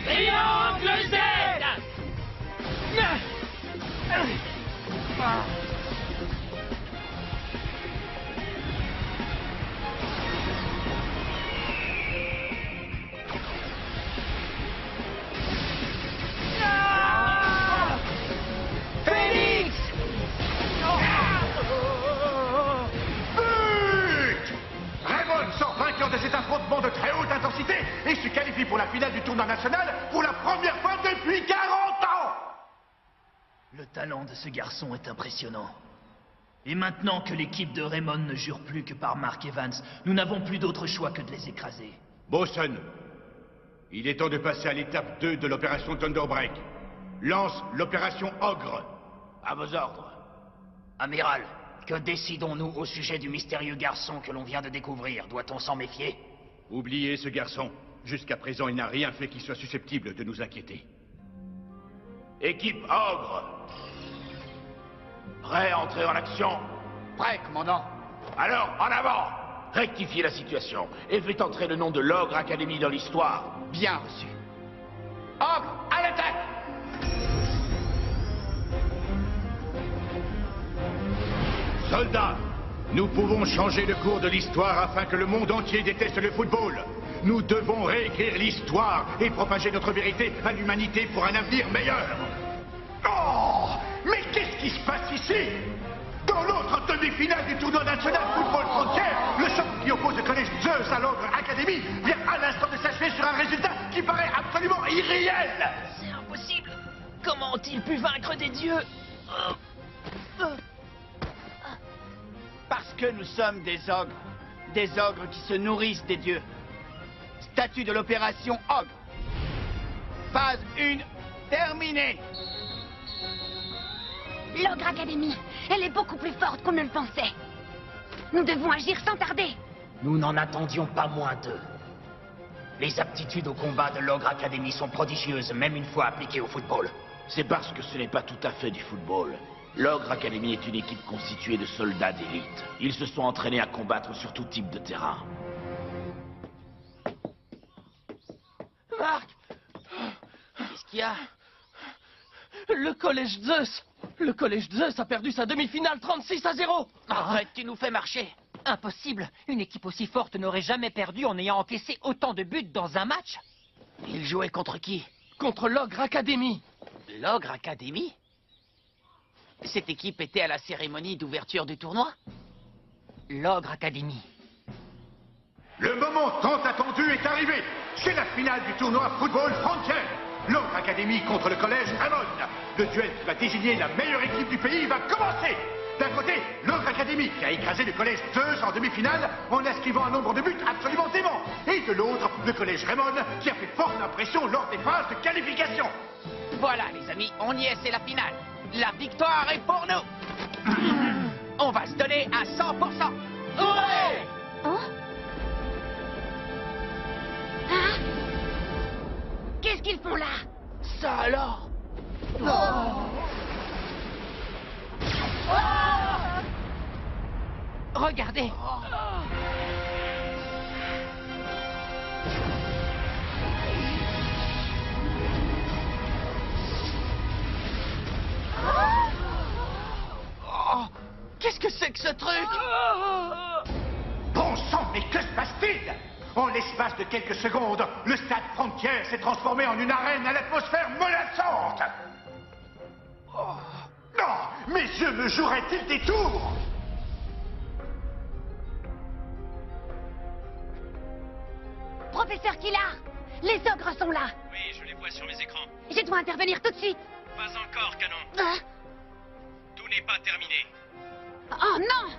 Triangle Z. Phoenix. But! Raymond sort vainqueur de cet affrontement de très haute intensité et se qualifie pour la finale du tournoi national pour la première fois depuis 40 ans! Le talent de ce garçon est impressionnant. Et maintenant que l'équipe de Raymond ne jure plus que par Mark Evans, nous n'avons plus d'autre choix que de les écraser. Boston, il est temps de passer à l'étape 2 de l'opération Thunderbreak. Lance l'opération Ogre. À vos ordres. Amiral, que décidons-nous au sujet du mystérieux garçon que l'on vient de découvrir? Doit-on s'en méfier? Oubliez ce garçon. Jusqu'à présent, il n'a rien fait qui soit susceptible de nous inquiéter. Équipe Ogre. Prêt à entrer en action? Prêt, commandant. Alors, en avant! Rectifiez la situation et faites entrer le nom de l'Ogre Academy dans l'histoire. Bien reçu. Ogre, à l'attaque! Soldats, nous pouvons changer le cours de l'histoire afin que le monde entier déteste le football. Nous devons réécrire l'histoire et propager notre vérité à l'humanité pour un avenir meilleur. Oh! Mais qu'est-ce qui se passe ici? Dans l'autre demi-finale du tournoi national Football Frontier, le choc qui oppose le collège Zeus à l'Ogre Academy vient à l'instant de s'achever sur un résultat qui paraît absolument irréel. C'est impossible. Comment ont-ils pu vaincre des dieux? Parce que nous sommes des ogres. Des ogres qui se nourrissent des dieux. Statut de l'opération Ogre. Phase 1 terminée. L'Ogre Academy, elle est beaucoup plus forte qu'on ne le pensait. Nous devons agir sans tarder. Nous n'en attendions pas moins d'eux. Les aptitudes au combat de l'Ogre Academy sont prodigieuses, même une fois appliquées au football. C'est parce que ce n'est pas tout à fait du football. L'Ogre Academy est une équipe constituée de soldats d'élite. Ils se sont entraînés à combattre sur tout type de terrain. Marc! Qu'est-ce qu'il y a? Le collège Zeus! Le collège Zeus a perdu sa demi-finale 36-0! Arrête, tu nous fais marcher! Impossible! Une équipe aussi forte n'aurait jamais perdu en ayant encaissé autant de buts dans un match! Il jouait contre qui? Contre l'Ogre Academy! L'Ogre Academy? Cette équipe était à la cérémonie d'ouverture du tournoi? L'Ogre Academy. Le moment tant attendu est arrivé. C'est la finale du tournoi Football Frontier. L'Ogre Academy contre le collège Raymond. Le duel qui va désigner la meilleure équipe du pays va commencer. D'un côté, l'Ogre Academy qui a écrasé le collège Zeus en demi-finale en inscrivant un nombre de buts absolument dément. Et de l'autre, le collège Raymond qui a fait forte impression lors des phases de qualification. Voilà les amis, on y est, c'est la finale. La victoire est pour nous. On va se donner à 100%. Ouais! Oh? Qu'est-ce qu'ils font là? Ça alors? Regardez. Oh, qu'est-ce que c'est que ce truc? Bon sang, mais que se passe-t-il? En l'espace de quelques secondes, le stade Frontier s'est transformé en une arène à l'atmosphère menaçante. Oh. Non, mes yeux me joueraient-ils des tours? Professeur Killard, les ogres sont là. Oui, je les vois sur mes écrans. Je dois intervenir tout de suite. Pas encore, Canon. Tout n'est pas terminé. Oh non!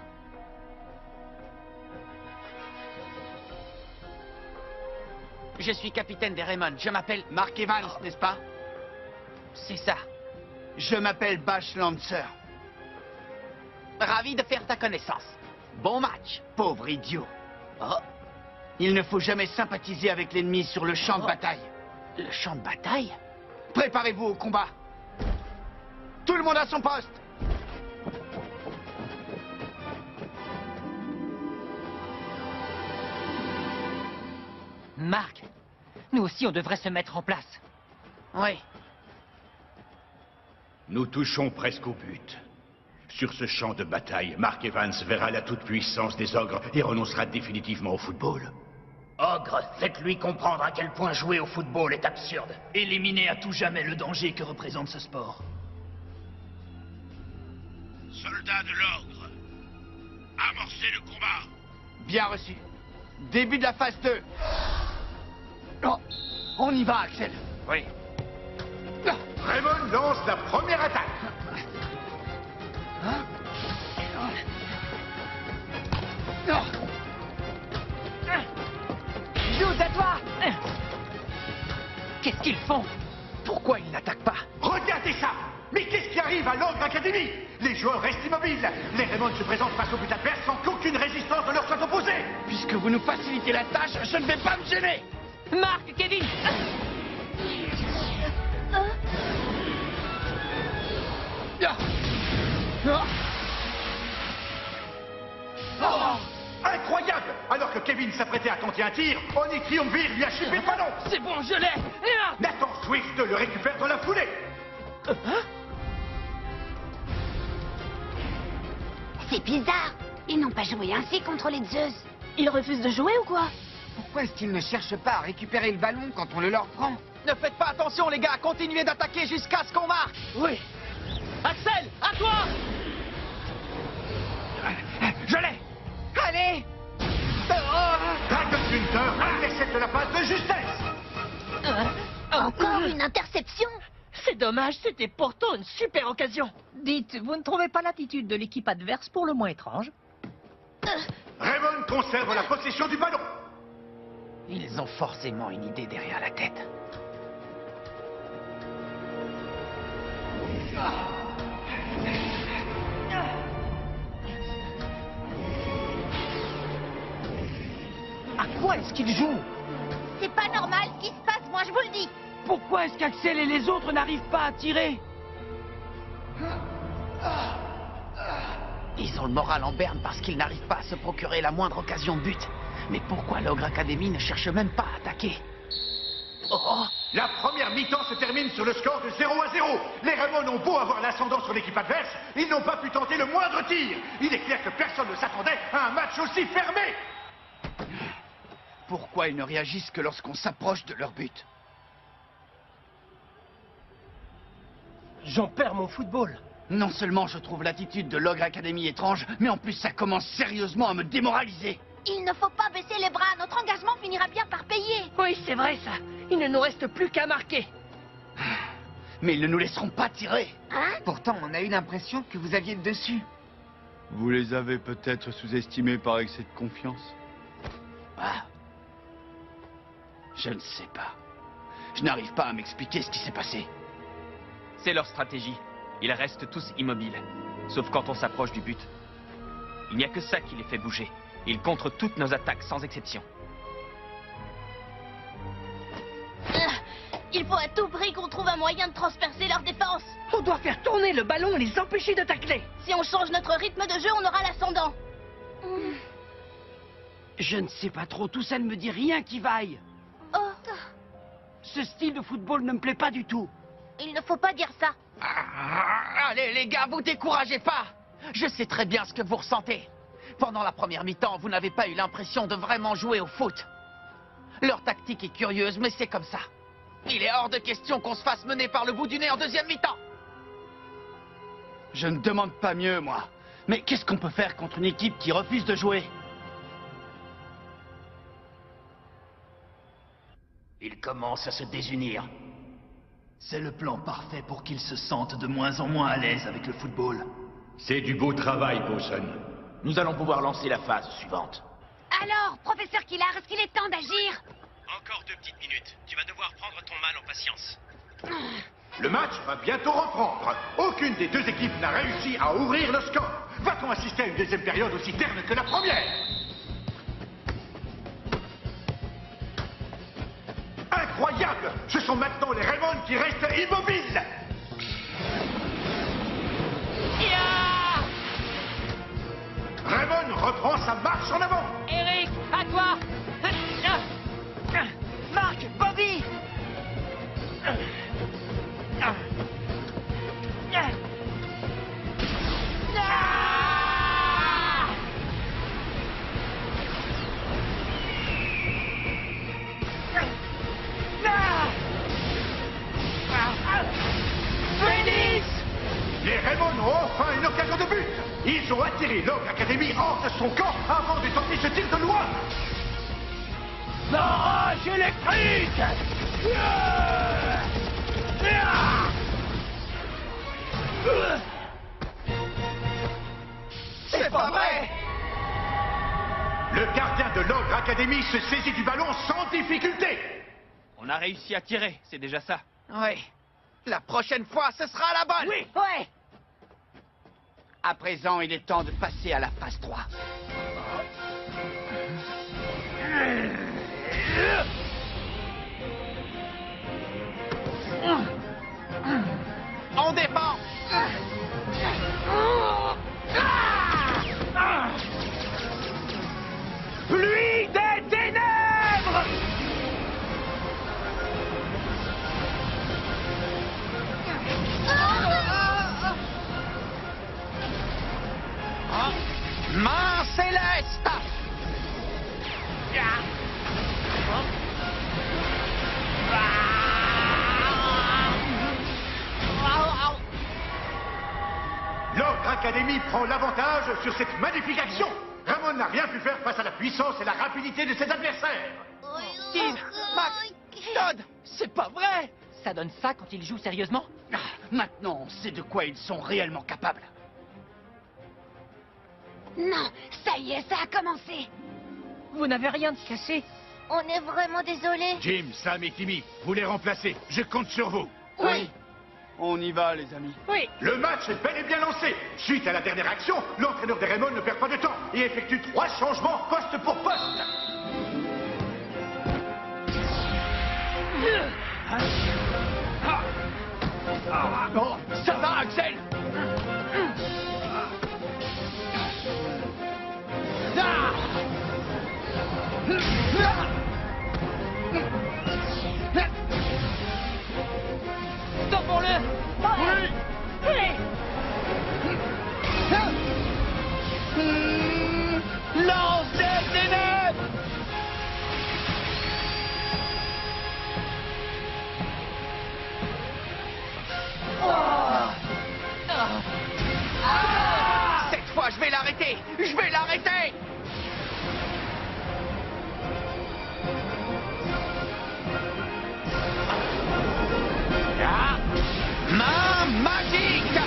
Je suis capitaine des Raymond. Je m'appelle Mark Evans, n'est-ce pas? C'est ça. Je m'appelle Bash Lancer. Ravi de faire ta connaissance. Bon match, pauvre idiot. Oh. Il ne faut jamais sympathiser avec l'ennemi sur le champ de bataille. Le champ de bataille? Préparez-vous au combat. Tout le monde à son poste. Mark, nous aussi on devrait se mettre en place. Oui. Nous touchons presque au but. Sur ce champ de bataille, Mark Evans verra la toute-puissance des ogres et renoncera définitivement au football. Ogre, faites-lui comprendre à quel point jouer au football est absurde. Éliminez à tout jamais le danger que représente ce sport. Soldats de l'ogre, amorcez le combat. Bien reçu. Début de la phase 2. Oh, on y va, Axel. Oui. Raymond lance la première attaque. Jude, à toi. Qu'est-ce qu'ils font? Pourquoi ils n'attaquent pas? Regardez ça. Mais qu'est-ce qui arrive à l'Ogre Academy? Les joueurs restent immobiles. Les Raymond se présentent face au but adverse sans qu'aucune résistance ne leur soit opposée. Puisque vous nous facilitez la tâche, je ne vais pas me gêner. Mark, Kevin. Oh, incroyable! Alors que Kevin s'apprêtait à tenter un tir, Oni Triumvir lui a chipé le ballon. C'est bon, je l'ai. Nathan Swift le récupère dans la foulée. C'est bizarre. Ils n'ont pas joué ainsi contre les Zeus. Ils refusent de jouer ou quoi? Pourquoi est-ce qu'ils ne cherchent pas à récupérer le ballon quand on le leur prend? Ne faites pas attention, les gars. Continuez d'attaquer jusqu'à ce qu'on marque. Oui. Axel, à toi. Je l'ai. Allez. Dragon Hunter intercepte la passe de justesse. Encore une interception? C'est dommage, c'était pourtant une super occasion. Dites, vous ne trouvez pas l'attitude de l'équipe adverse pour le moins étrange? Raymond conserve la possession du ballon. Ils ont forcément une idée derrière la tête. À quoi est-ce qu'ils jouent? C'est pas normal ce qui se passe, moi je vous le dis. Pourquoi est-ce qu'Axel et les autres n'arrivent pas à tirer? Ils ont le moral en berne parce qu'ils n'arrivent pas à se procurer la moindre occasion de but. Mais pourquoi l'Ogre Academy ne cherche même pas à attaquer? Oh. La première mi-temps se termine sur le score de 0-0. Les Raymond ont beau avoir l'ascendant sur l'équipe adverse, ils n'ont pas pu tenter le moindre tir. Il est clair que personne ne s'attendait à un match aussi fermé. Pourquoi ils ne réagissent que lorsqu'on s'approche de leur but? J'en perds mon football. Non seulement je trouve l'attitude de l'Ogre Academy étrange, mais en plus ça commence sérieusement à me démoraliser. Il ne faut pas baisser les bras, notre engagement finira bien par payer. Oui, c'est vrai ça. Il ne nous reste plus qu'à marquer. Mais ils ne nous laisseront pas tirer. Hein? Pourtant, on a eu l'impression que vous aviez le dessus. Vous les avez peut-être sous-estimés par excès de confiance. Ah. Je ne sais pas. Je n'arrive pas à m'expliquer ce qui s'est passé. C'est leur stratégie. Ils restent tous immobiles. Sauf quand on s'approche du but. Il n'y a que ça qui les fait bouger. Ils contrent toutes nos attaques sans exception. Il faut à tout prix qu'on trouve un moyen de transpercer leur défense. On doit faire tourner le ballon et les empêcher de tacler. Si on change notre rythme de jeu, on aura l'ascendant. Je ne sais pas trop, tout ça ne me dit rien qui vaille. Oh, Ce style de football ne me plaît pas du tout. il ne faut pas dire ça. Allez, les gars, vous découragez pas. Je sais très bien ce que vous ressentez. Pendant la première mi-temps, vous n'avez pas eu l'impression de vraiment jouer au foot. Leur tactique est curieuse, mais c'est comme ça. Il est hors de question qu'on se fasse mener par le bout du nez en deuxième mi-temps. Je ne demande pas mieux, moi. Mais qu'est-ce qu'on peut faire contre une équipe qui refuse de jouer? Ils commencent à se désunir. C'est le plan parfait pour qu'ils se sentent de moins en moins à l'aise avec le football. C'est du beau travail, Boson. Nous allons pouvoir lancer la phase suivante. Alors, professeur Killard, est-ce qu'il est temps d'agir? Encore 2 petites minutes. Tu vas devoir prendre ton mal en patience. Le match va bientôt reprendre. Aucune des deux équipes n'a réussi à ouvrir le score. Va-t-on assister à une deuxième période aussi terne que la première? Incroyable! Ce sont maintenant les Raymond qui restent immobiles! Raymond reprend sa marche en avant! Eric, à toi! Marc, Bobby! Les Raymond ont enfin une occasion de but! Ils ont attiré l'Ogre Academy hors de son camp avant de tenter ce tir de loin! Barrage électrique! C'est pas vrai! Le gardien de l'Ogre Academy se saisit du ballon sans difficulté! On a réussi à tirer, c'est déjà ça. Oui. La prochaine fois, ce sera la bonne! Oui, ouais! À présent, il est temps de passer à la phase 3. On défend! Pluie des ténèbres! Main céleste! L'Ogre Academy prend l'avantage sur cette magnifique action! Ramon n'a rien pu faire face à la puissance et la rapidité de ses adversaires! Steve, Max, Todd, c'est pas vrai! Ça donne ça quand ils jouent sérieusement? Maintenant, on sait de quoi ils sont réellement capables. Non, ça y est, ça a commencé. Vous n'avez rien de cassé? On est vraiment désolé. Jim, Sam et Timmy, vous les remplacez. Je compte sur vous. Oui. On y va, les amis. Oui. Le match est bel et bien lancé. Suite à la dernière action, l'entraîneur des Raymond ne perd pas de temps et effectue 3 changements poste pour poste. Oh, ça va, Axel! Stoppons-le! Lance des ténèbres! Cette fois, je vais l'arrêter! Je vais l'arrêter! Main magique!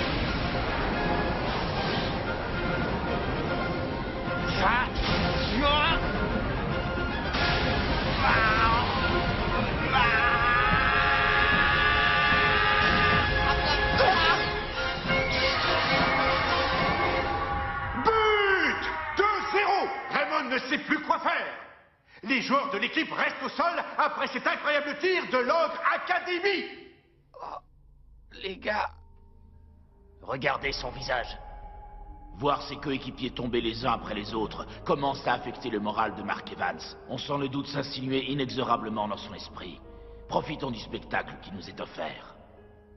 Ne sait plus quoi faire. Les joueurs de l'équipe restent au sol après cet incroyable tir de l'Ogre Academy. Les gars... Regardez son visage. Voir ses coéquipiers tomber les uns après les autres commence à affecter le moral de Mark Evans. On sent le doute s'insinuer inexorablement dans son esprit. Profitons du spectacle qui nous est offert.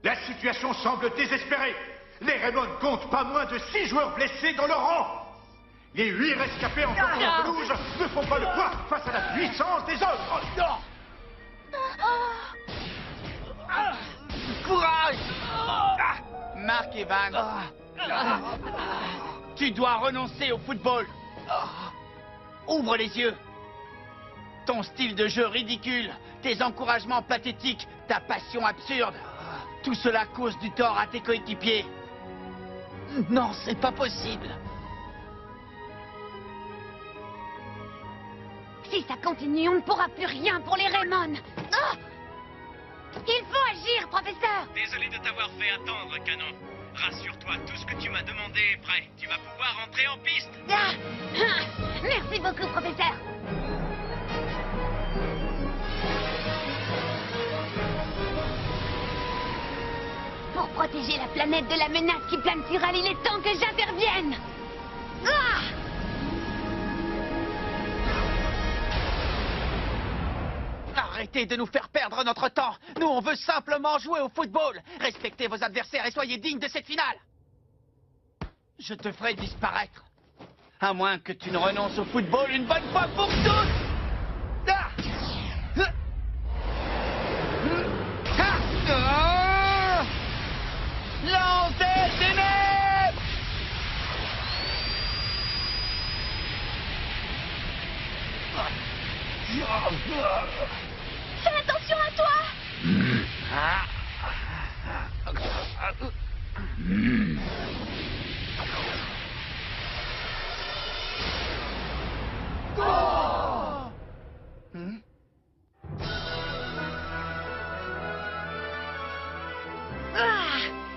La situation semble désespérée. Les Raymond comptent pas moins de 6 joueurs blessés dans leur rang. Les 8 rescapés en pelouse ne font pas le poids face à la puissance des Ogres. Courage! Mark Evans, tu dois renoncer au football. Ouvre les yeux. Ton style de jeu ridicule, tes encouragements pathétiques, ta passion absurde, tout cela cause du tort à tes coéquipiers. Non, c'est pas possible. Si ça continue, on ne pourra plus rien pour les Raymond. Ah! Il faut agir, professeur. Désolé de t'avoir fait attendre, Canon. Rassure-toi, tout ce que tu m'as demandé est prêt. Tu vas pouvoir entrer en piste. Ah! Ah! Merci beaucoup, professeur. Pour protéger la planète de la menace qui plane sur elle, il est temps que j'intervienne. Ah! Arrêtez de nous faire perdre notre temps. Nous, on veut simplement jouer au football. Respectez vos adversaires et soyez dignes de cette finale. Je te ferai disparaître. À moins que tu ne renonces au football une bonne fois pour toutes. Ah! Ah! Lance des ténèbres! Fais attention à toi!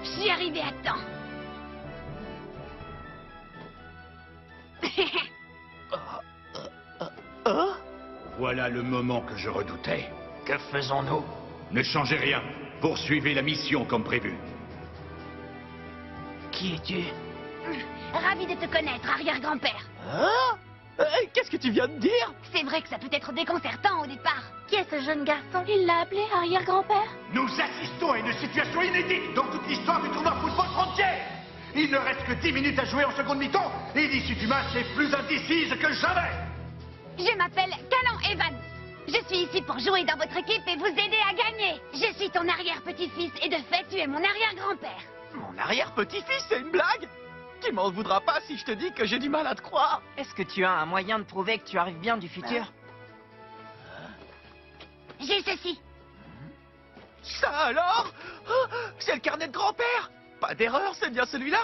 J'y arrivais à temps. Voilà le moment que je redoutais. Que faisons-nous? Ne changez rien. Poursuivez la mission comme prévu. Qui es-tu? Ravi de te connaître, arrière-grand-père. Hein? Qu'est-ce que tu viens de dire? C'est vrai que ça peut être déconcertant au départ. Qui est ce jeune garçon? Il l'a appelé arrière-grand-père? Nous assistons à une situation inédite dans toute l'histoire du tournoi Football Frontier. Il ne reste que 10 minutes à jouer en seconde mi-temps et l'issue du match est plus indécise que jamais. Je m'appelle Canon Evans. Je suis ici pour jouer dans votre équipe et vous aider à gagner. Je suis ton arrière-petit-fils et de fait, tu es mon arrière-grand-père. Mon arrière-petit-fils, c'est une blague? Tu m'en voudras pas si je te dis que j'ai du mal à te croire. Est-ce que tu as un moyen de prouver que tu arrives bien du futur? J'ai ceci. Ça alors? Oh, c'est le carnet de grand-père. Pas d'erreur, c'est bien celui-là.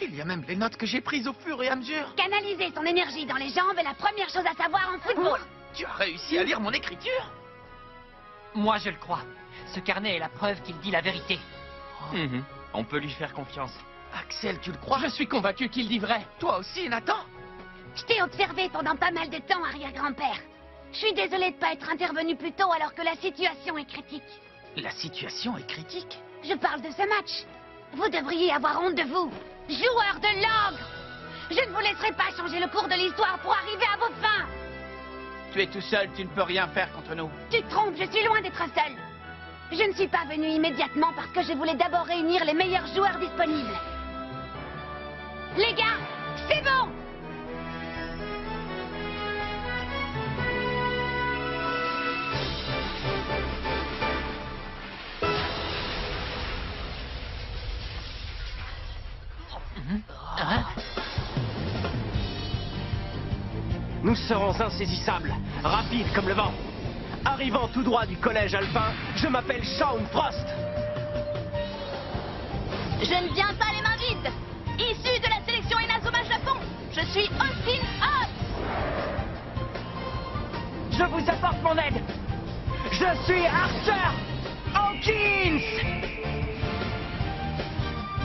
Il y a même les notes que j'ai prises au fur et à mesure. Canaliser son énergie dans les jambes est la première chose à savoir en football. Tu as réussi à lire mon écriture? Moi, je le crois. Ce carnet est la preuve qu'il dit la vérité. On peut lui faire confiance. Axel, tu le crois? Je suis convaincu qu'il dit vrai. Toi aussi, Nathan? Je t'ai observé pendant pas mal de temps, arrière-grand-père. Je suis désolée de pas être intervenu plus tôt alors que la situation est critique. La situation est critique? Je parle de ce match. Vous devriez avoir honte de vous, joueurs de l'ogre. Je ne vous laisserai pas changer le cours de l'histoire pour arriver à vos fins. Tu es tout seul, tu ne peux rien faire contre nous. Tu te trompes, je suis loin d'être seul. Je ne suis pas venu immédiatement parce que je voulais d'abord réunir les meilleurs joueurs disponibles. Les gars, c'est bon! Nous serons insaisissables, rapides comme le vent. Arrivant tout droit du collège alpin, je m'appelle Shaun Frost. Je ne viens pas les mains vides. Issu de la sélection Inazuma Japon, je suis Austin Hobbs. Je vous apporte mon aide. Je suis Arthur Hawkins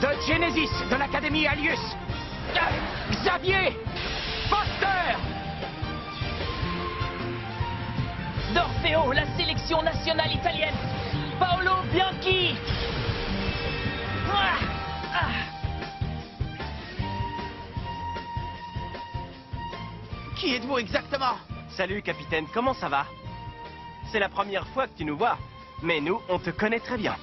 de Genesis, de l'Académie Alius. Xavier Foster d'Orfeo, la sélection nationale italienne. Paolo Bianchi. Qui êtes-vous exactement? Salut, capitaine, comment ça va? C'est la première fois que tu nous vois, mais nous, on te connaît très bien.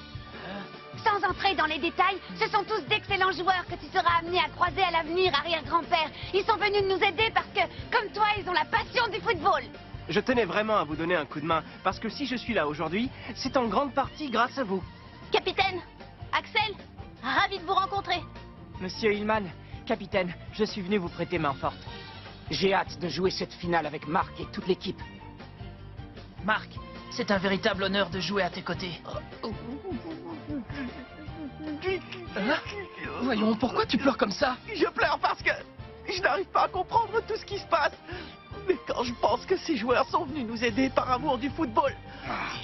Sans entrer dans les détails, ce sont tous d'excellents joueurs que tu seras amené à croiser à l'avenir, arrière-grand-père. Ils sont venus nous aider parce que, comme toi, ils ont la passion du football. Je tenais vraiment à vous donner un coup de main, parce que si je suis là aujourd'hui, c'est en grande partie grâce à vous. Capitaine, Axel, ravi de vous rencontrer. Monsieur Hillman, capitaine, je suis venu vous prêter main forte. J'ai hâte de jouer cette finale avec Marc et toute l'équipe. Marc, c'est un véritable honneur de jouer à tes côtés. Voyons, pourquoi tu pleures comme ça? Je pleure parce que je n'arrive pas à comprendre tout ce qui se passe. Mais quand je pense que ces joueurs sont venus nous aider par amour du football,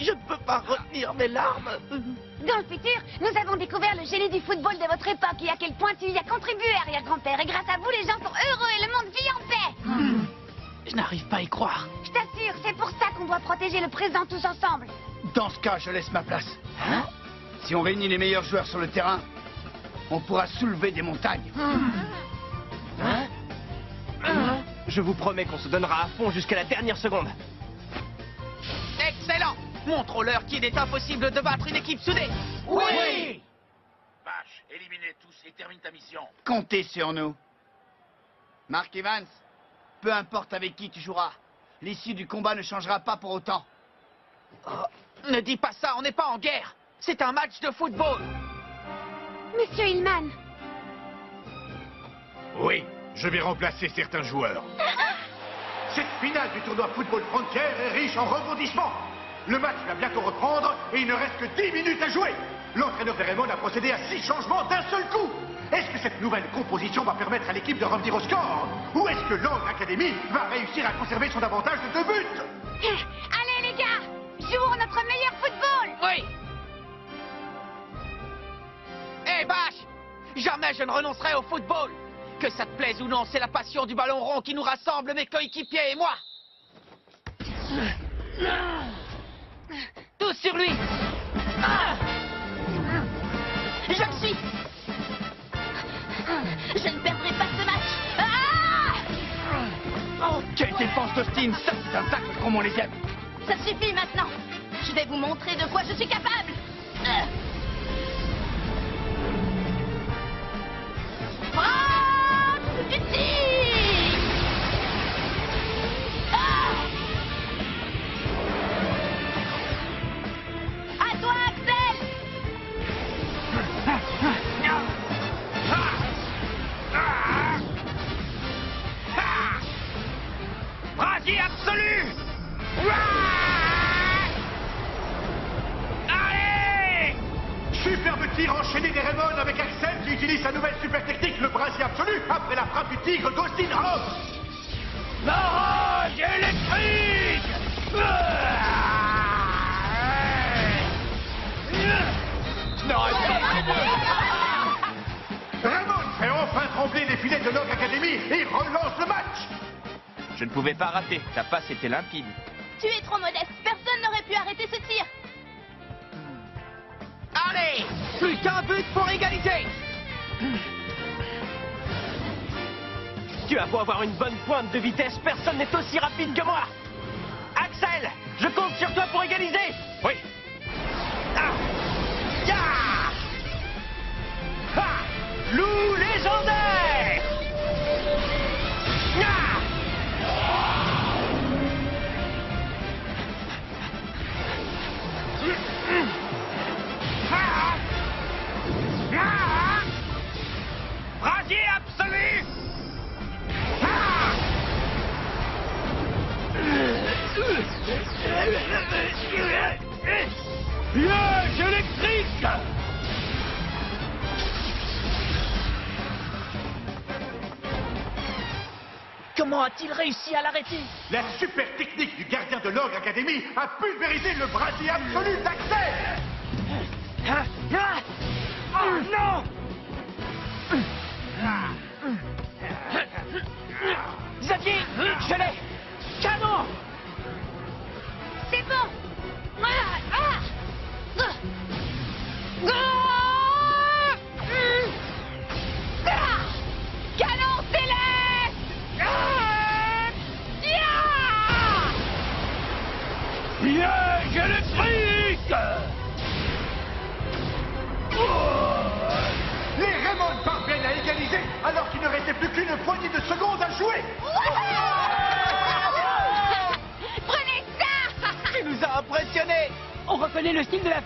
je ne peux pas retenir mes larmes. Dans le futur, nous avons découvert le génie du football de votre époque et à quel point tu y as contribué, arrière-grand-père. Et grâce à vous, les gens sont heureux et le monde vit en paix. Je n'arrive pas à y croire. Je t'assure, c'est pour ça qu'on doit protéger le présent tous ensemble. Dans ce cas, je laisse ma place. Si on réunit les meilleurs joueurs sur le terrain, on pourra soulever des montagnes. Je vous promets qu'on se donnera à fond jusqu'à la dernière seconde. Excellent! Montrons-leur qu'il est impossible de battre une équipe soudée. Oui! Vache, éliminez tous et termine ta mission. Comptez sur nous. Mark Evans, peu importe avec qui tu joueras, l'issue du combat ne changera pas pour autant. Ne dis pas ça, on n'est pas en guerre. C'est un match de football. Monsieur Hillman. Oui, je vais remplacer certains joueurs. Cette finale du tournoi Football Frontier est riche en rebondissements. Le match va bientôt reprendre et il ne reste que 10 minutes à jouer. L'entraîneur de Raymond a procédé à 6 changements d'un seul coup. Est-ce que cette nouvelle composition va permettre à l'équipe de revenir au score? Ou est-ce que l'Angre Academy va réussir à conserver son avantage de 2 buts? Allez les gars, jouons notre meilleur football. Oui. Hé, Vache! Jamais je ne renoncerai au football. Que ça te plaise ou non, c'est la passion du ballon rond qui nous rassemble, mes coéquipiers et moi. Tous sur lui. Je le suis. Je ne perdrai pas ce match. Oh, quelle défense d'Austin! Ça, c'est un tacle comme on les aime. Ça suffit maintenant. Je vais vous montrer de quoi je suis capable. Frappe du tir. À toi, Axel. Brasier absolu. Allez! Superbe tir enchaîné des Raymond avec Axel qui utilise sa nouvelle super technique, le brasier absolu, après la frappe du tigre d'Austin Hobbs. Barrage électrique! Raymond fait enfin trembler les filets de l'Ogre Academy et relance le match. Je ne pouvais pas rater, ta passe était limpide. Tu es trop modeste. Personne n'aurait pu arrêter ce tir. Allez! Plus qu'un but pour égalité. Tu as beau avoir une bonne pointe de vitesse, personne n'est aussi rapide que moi. Axel, je compte sur toi pour égaliser. Oui. Loup légendaire. Brasier absolu! Piège électrique! Comment a-t-il réussi à l'arrêter? La super technique du gardien de l'Ogre Academy a pulvérisé le brasier absolu d'Axel. Oh non! Xavier, je l'ai! Canon! C'est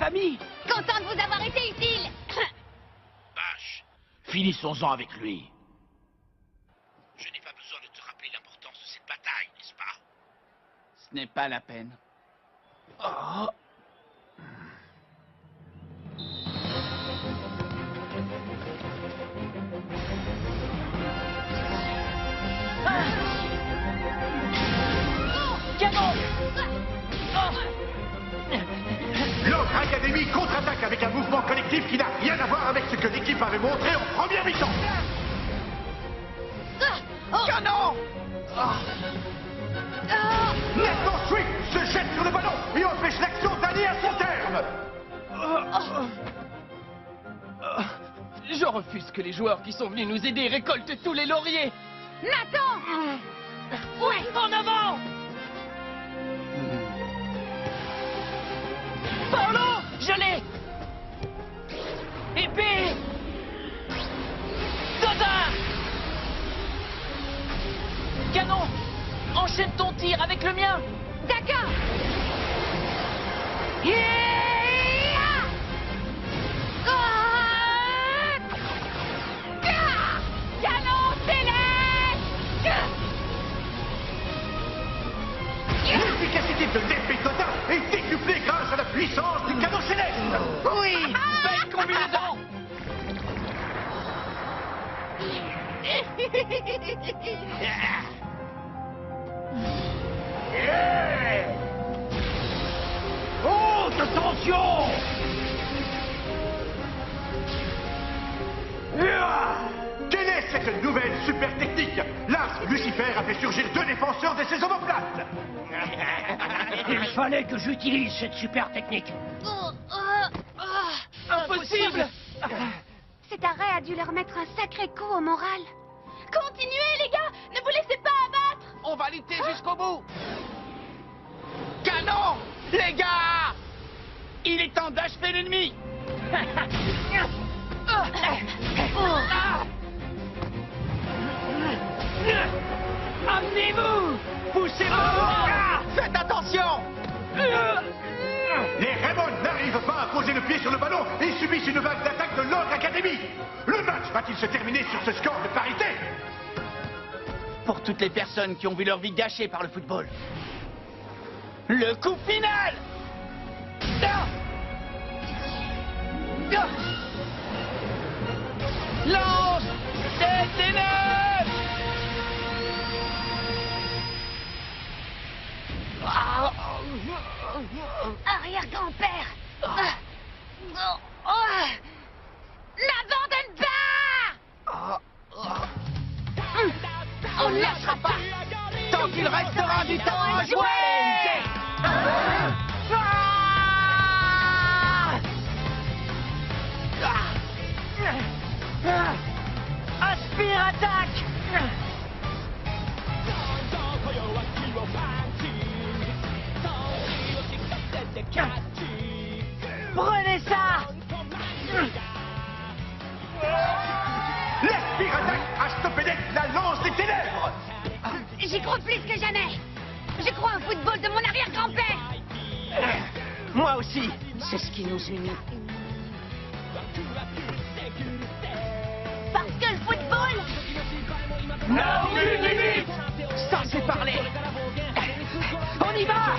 famille. Content de vous avoir été utile. Vache, finissons-en avec lui. Je n'ai pas besoin de te rappeler l'importance de cette bataille, n'est-ce pas? Ce n'est pas la peine. Oh. Canon! L'Ogre Academy contre-attaque avec un mouvement collectif qui n'a rien à voir avec ce que l'équipe avait montré en première mi-temps. Canon! Maintenant, Sweet se jette sur le ballon et empêche l'action d'aller à son terme. Je refuse que les joueurs qui sont venus nous aider récoltent tous les lauriers. Nathan! Ouais, en avant! Paolo, je l'ai! Épée! Dodin! Canon! Enchaîne ton tir avec le mien! D'accord! Canon céleste! L'efficacité de l'épée Dodin est décuplée grâce à la puissance du canon céleste. Oui! Belle combinaison! Haute tension! Quelle est cette nouvelle super technique? Là, Lucifer a fait surgir 2 défenseurs de ses omoplates. Il fallait que j'utilise cette super technique. Impossible! Cet arrêt a dû leur mettre un sacré coup au moral. Continuez, les gars! Ne vous laissez pas abattre! On va lutter jusqu'au bout! Canon! Les gars! Il est temps d'achever l'ennemi! Amenez-vous! Poussez-vous! Faites attention! Les Raymond n'arrivent pas à poser le pied sur le ballon et subissent une vague d'attaque de l'Ogre Academy. Le match va-t-il se terminer sur ce score de parité? Pour toutes les personnes qui ont vu leur vie gâchée par le football. Le coup final! Lance des ténèbres! Arrière-grand-père! La Vandenberg! On ne lâchera pas! Tant qu'il restera du temps à jouer! Aspire, attaque! Prenez ça! L'Espire attaque a stoppé net la lance des ténèbres. J'y crois plus que jamais! Je crois au football de mon arrière-grand-père! Moi aussi! C'est ce qui nous unit. Parce que le football... Non, aucune limite! Ça, c'est parler! On y va!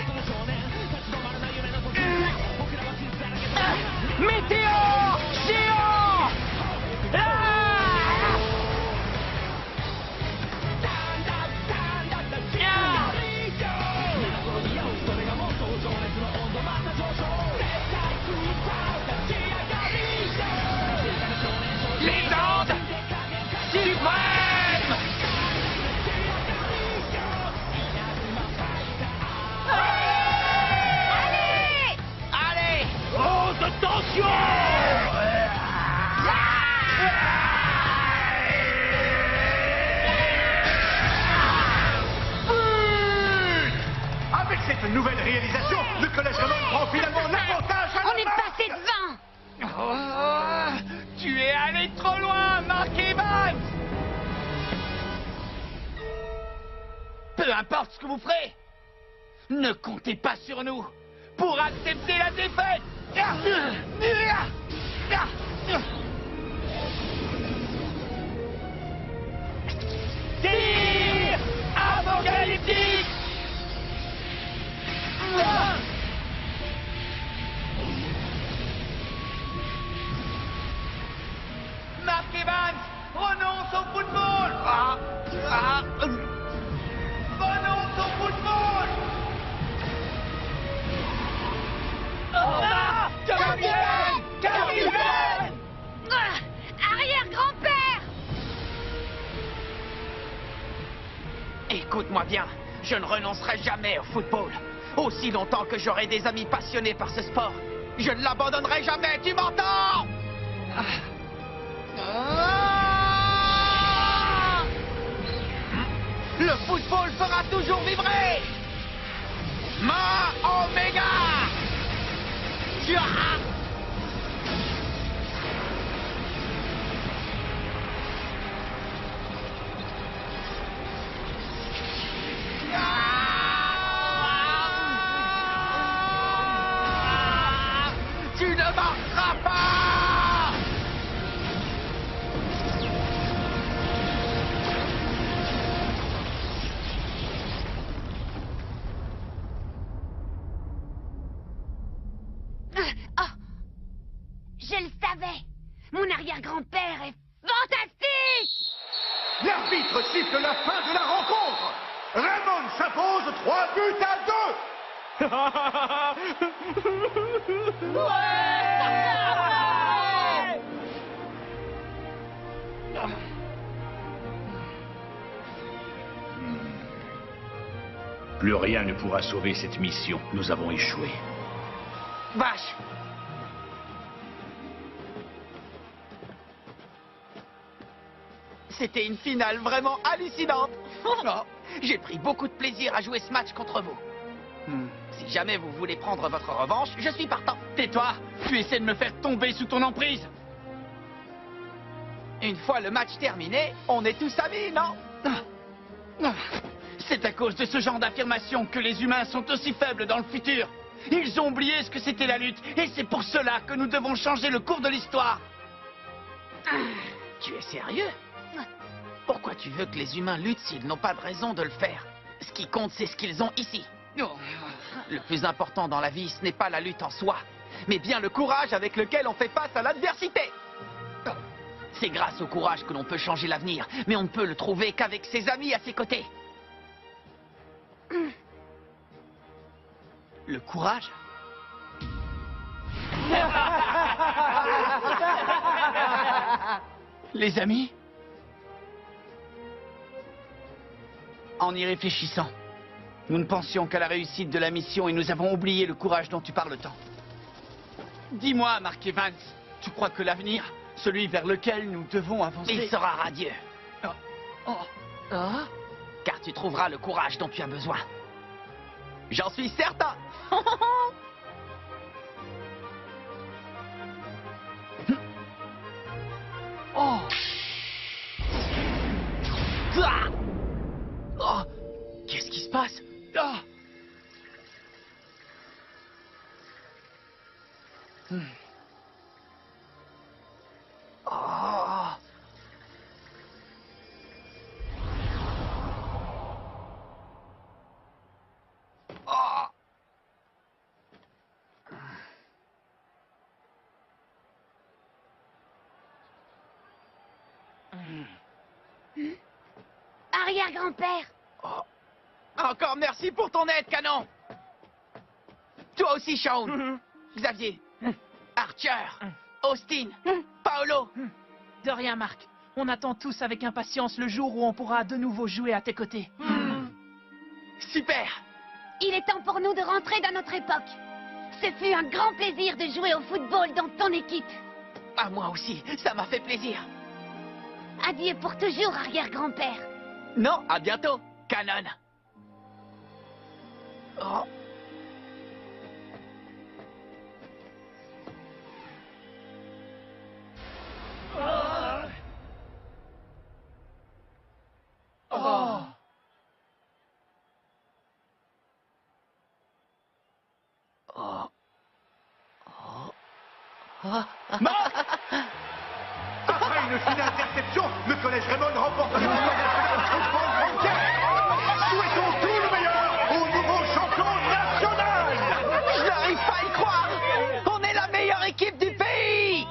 Météore géant! Légende suprême! Allez! Allez! Haute tension! Avec cette nouvelle réalisation, le collège Raymond prend finalement l'avantage à On est passé de 20! Oh, tu es allé trop loin, Mark Evans! Peu importe ce que vous ferez, ne comptez pas sur nous pour accepter la défaite! Tir apocalyptique. Mark Evans renonce au football. Renonce au football. Capitaine! Capitaine! Arrière-grand-père! Écoute-moi bien, je ne renoncerai jamais au football. Aussi longtemps que j'aurai des amis passionnés par ce sport, je ne l'abandonnerai jamais, tu m'entends? Le football fera toujours vibrer. Ma Omega. Tu ne marcheras pas. Oh! Je le savais! Mon arrière-grand-père est fantastique! L'arbitre siffle la fin de la rencontre. Raymond s'impose 3 buts à 2. Plus rien ne pourra sauver cette mission. Nous avons échoué. Vache. C'était une finale vraiment hallucinante. J'ai pris beaucoup de plaisir à jouer ce match contre vous. Si jamais vous voulez prendre votre revanche, je suis partant. Tais-toi! Tu essaies de me faire tomber sous ton emprise! Une fois le match terminé, on est tous amis, non? C'est à cause de ce genre d'affirmation que les humains sont aussi faibles dans le futur. Ils ont oublié ce que c'était la lutte, et c'est pour cela que nous devons changer le cours de l'histoire. Tu es sérieux? Pourquoi tu veux que les humains luttent s'ils n'ont pas de raison de le faire? Ce qui compte, c'est ce qu'ils ont ici. Le plus important dans la vie, ce n'est pas la lutte en soi, mais bien le courage avec lequel on fait face à l'adversité. C'est grâce au courage que l'on peut changer l'avenir, mais on ne peut le trouver qu'avec ses amis à ses côtés. Le courage? Les amis? En y réfléchissant, nous ne pensions qu'à la réussite de la mission et nous avons oublié le courage dont tu parles tant. Dis-moi, Mark Evans, tu crois que l'avenir, celui vers lequel nous devons avancer... Il sera radieux. Car tu trouveras le courage dont tu as besoin. J'en suis certain. Qu'est-ce qui se passe? Arrière-grand-père! Encore merci pour ton aide, Canon. Toi aussi, Shaun. Xavier. Archer. Austin. Paolo. De rien, Marc. On attend tous avec impatience le jour où on pourra de nouveau jouer à tes côtés. Super. Il est temps pour nous de rentrer dans notre époque. Ce fut un grand plaisir de jouer au football dans ton équipe. À moi aussi, ça m'a fait plaisir. Adieu pour toujours, arrière-grand-père. Non, à bientôt, Canon. Oh. Oh. Oh. Oh. Marc! Après une fine interception, le collège Raymond remporte le football. Souhaitons tout le meilleur au nouveau champion national! Je n'arrive pas à y croire! On est la meilleure équipe du pays!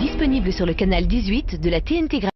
Disponible sur le canal 18 de la TNT.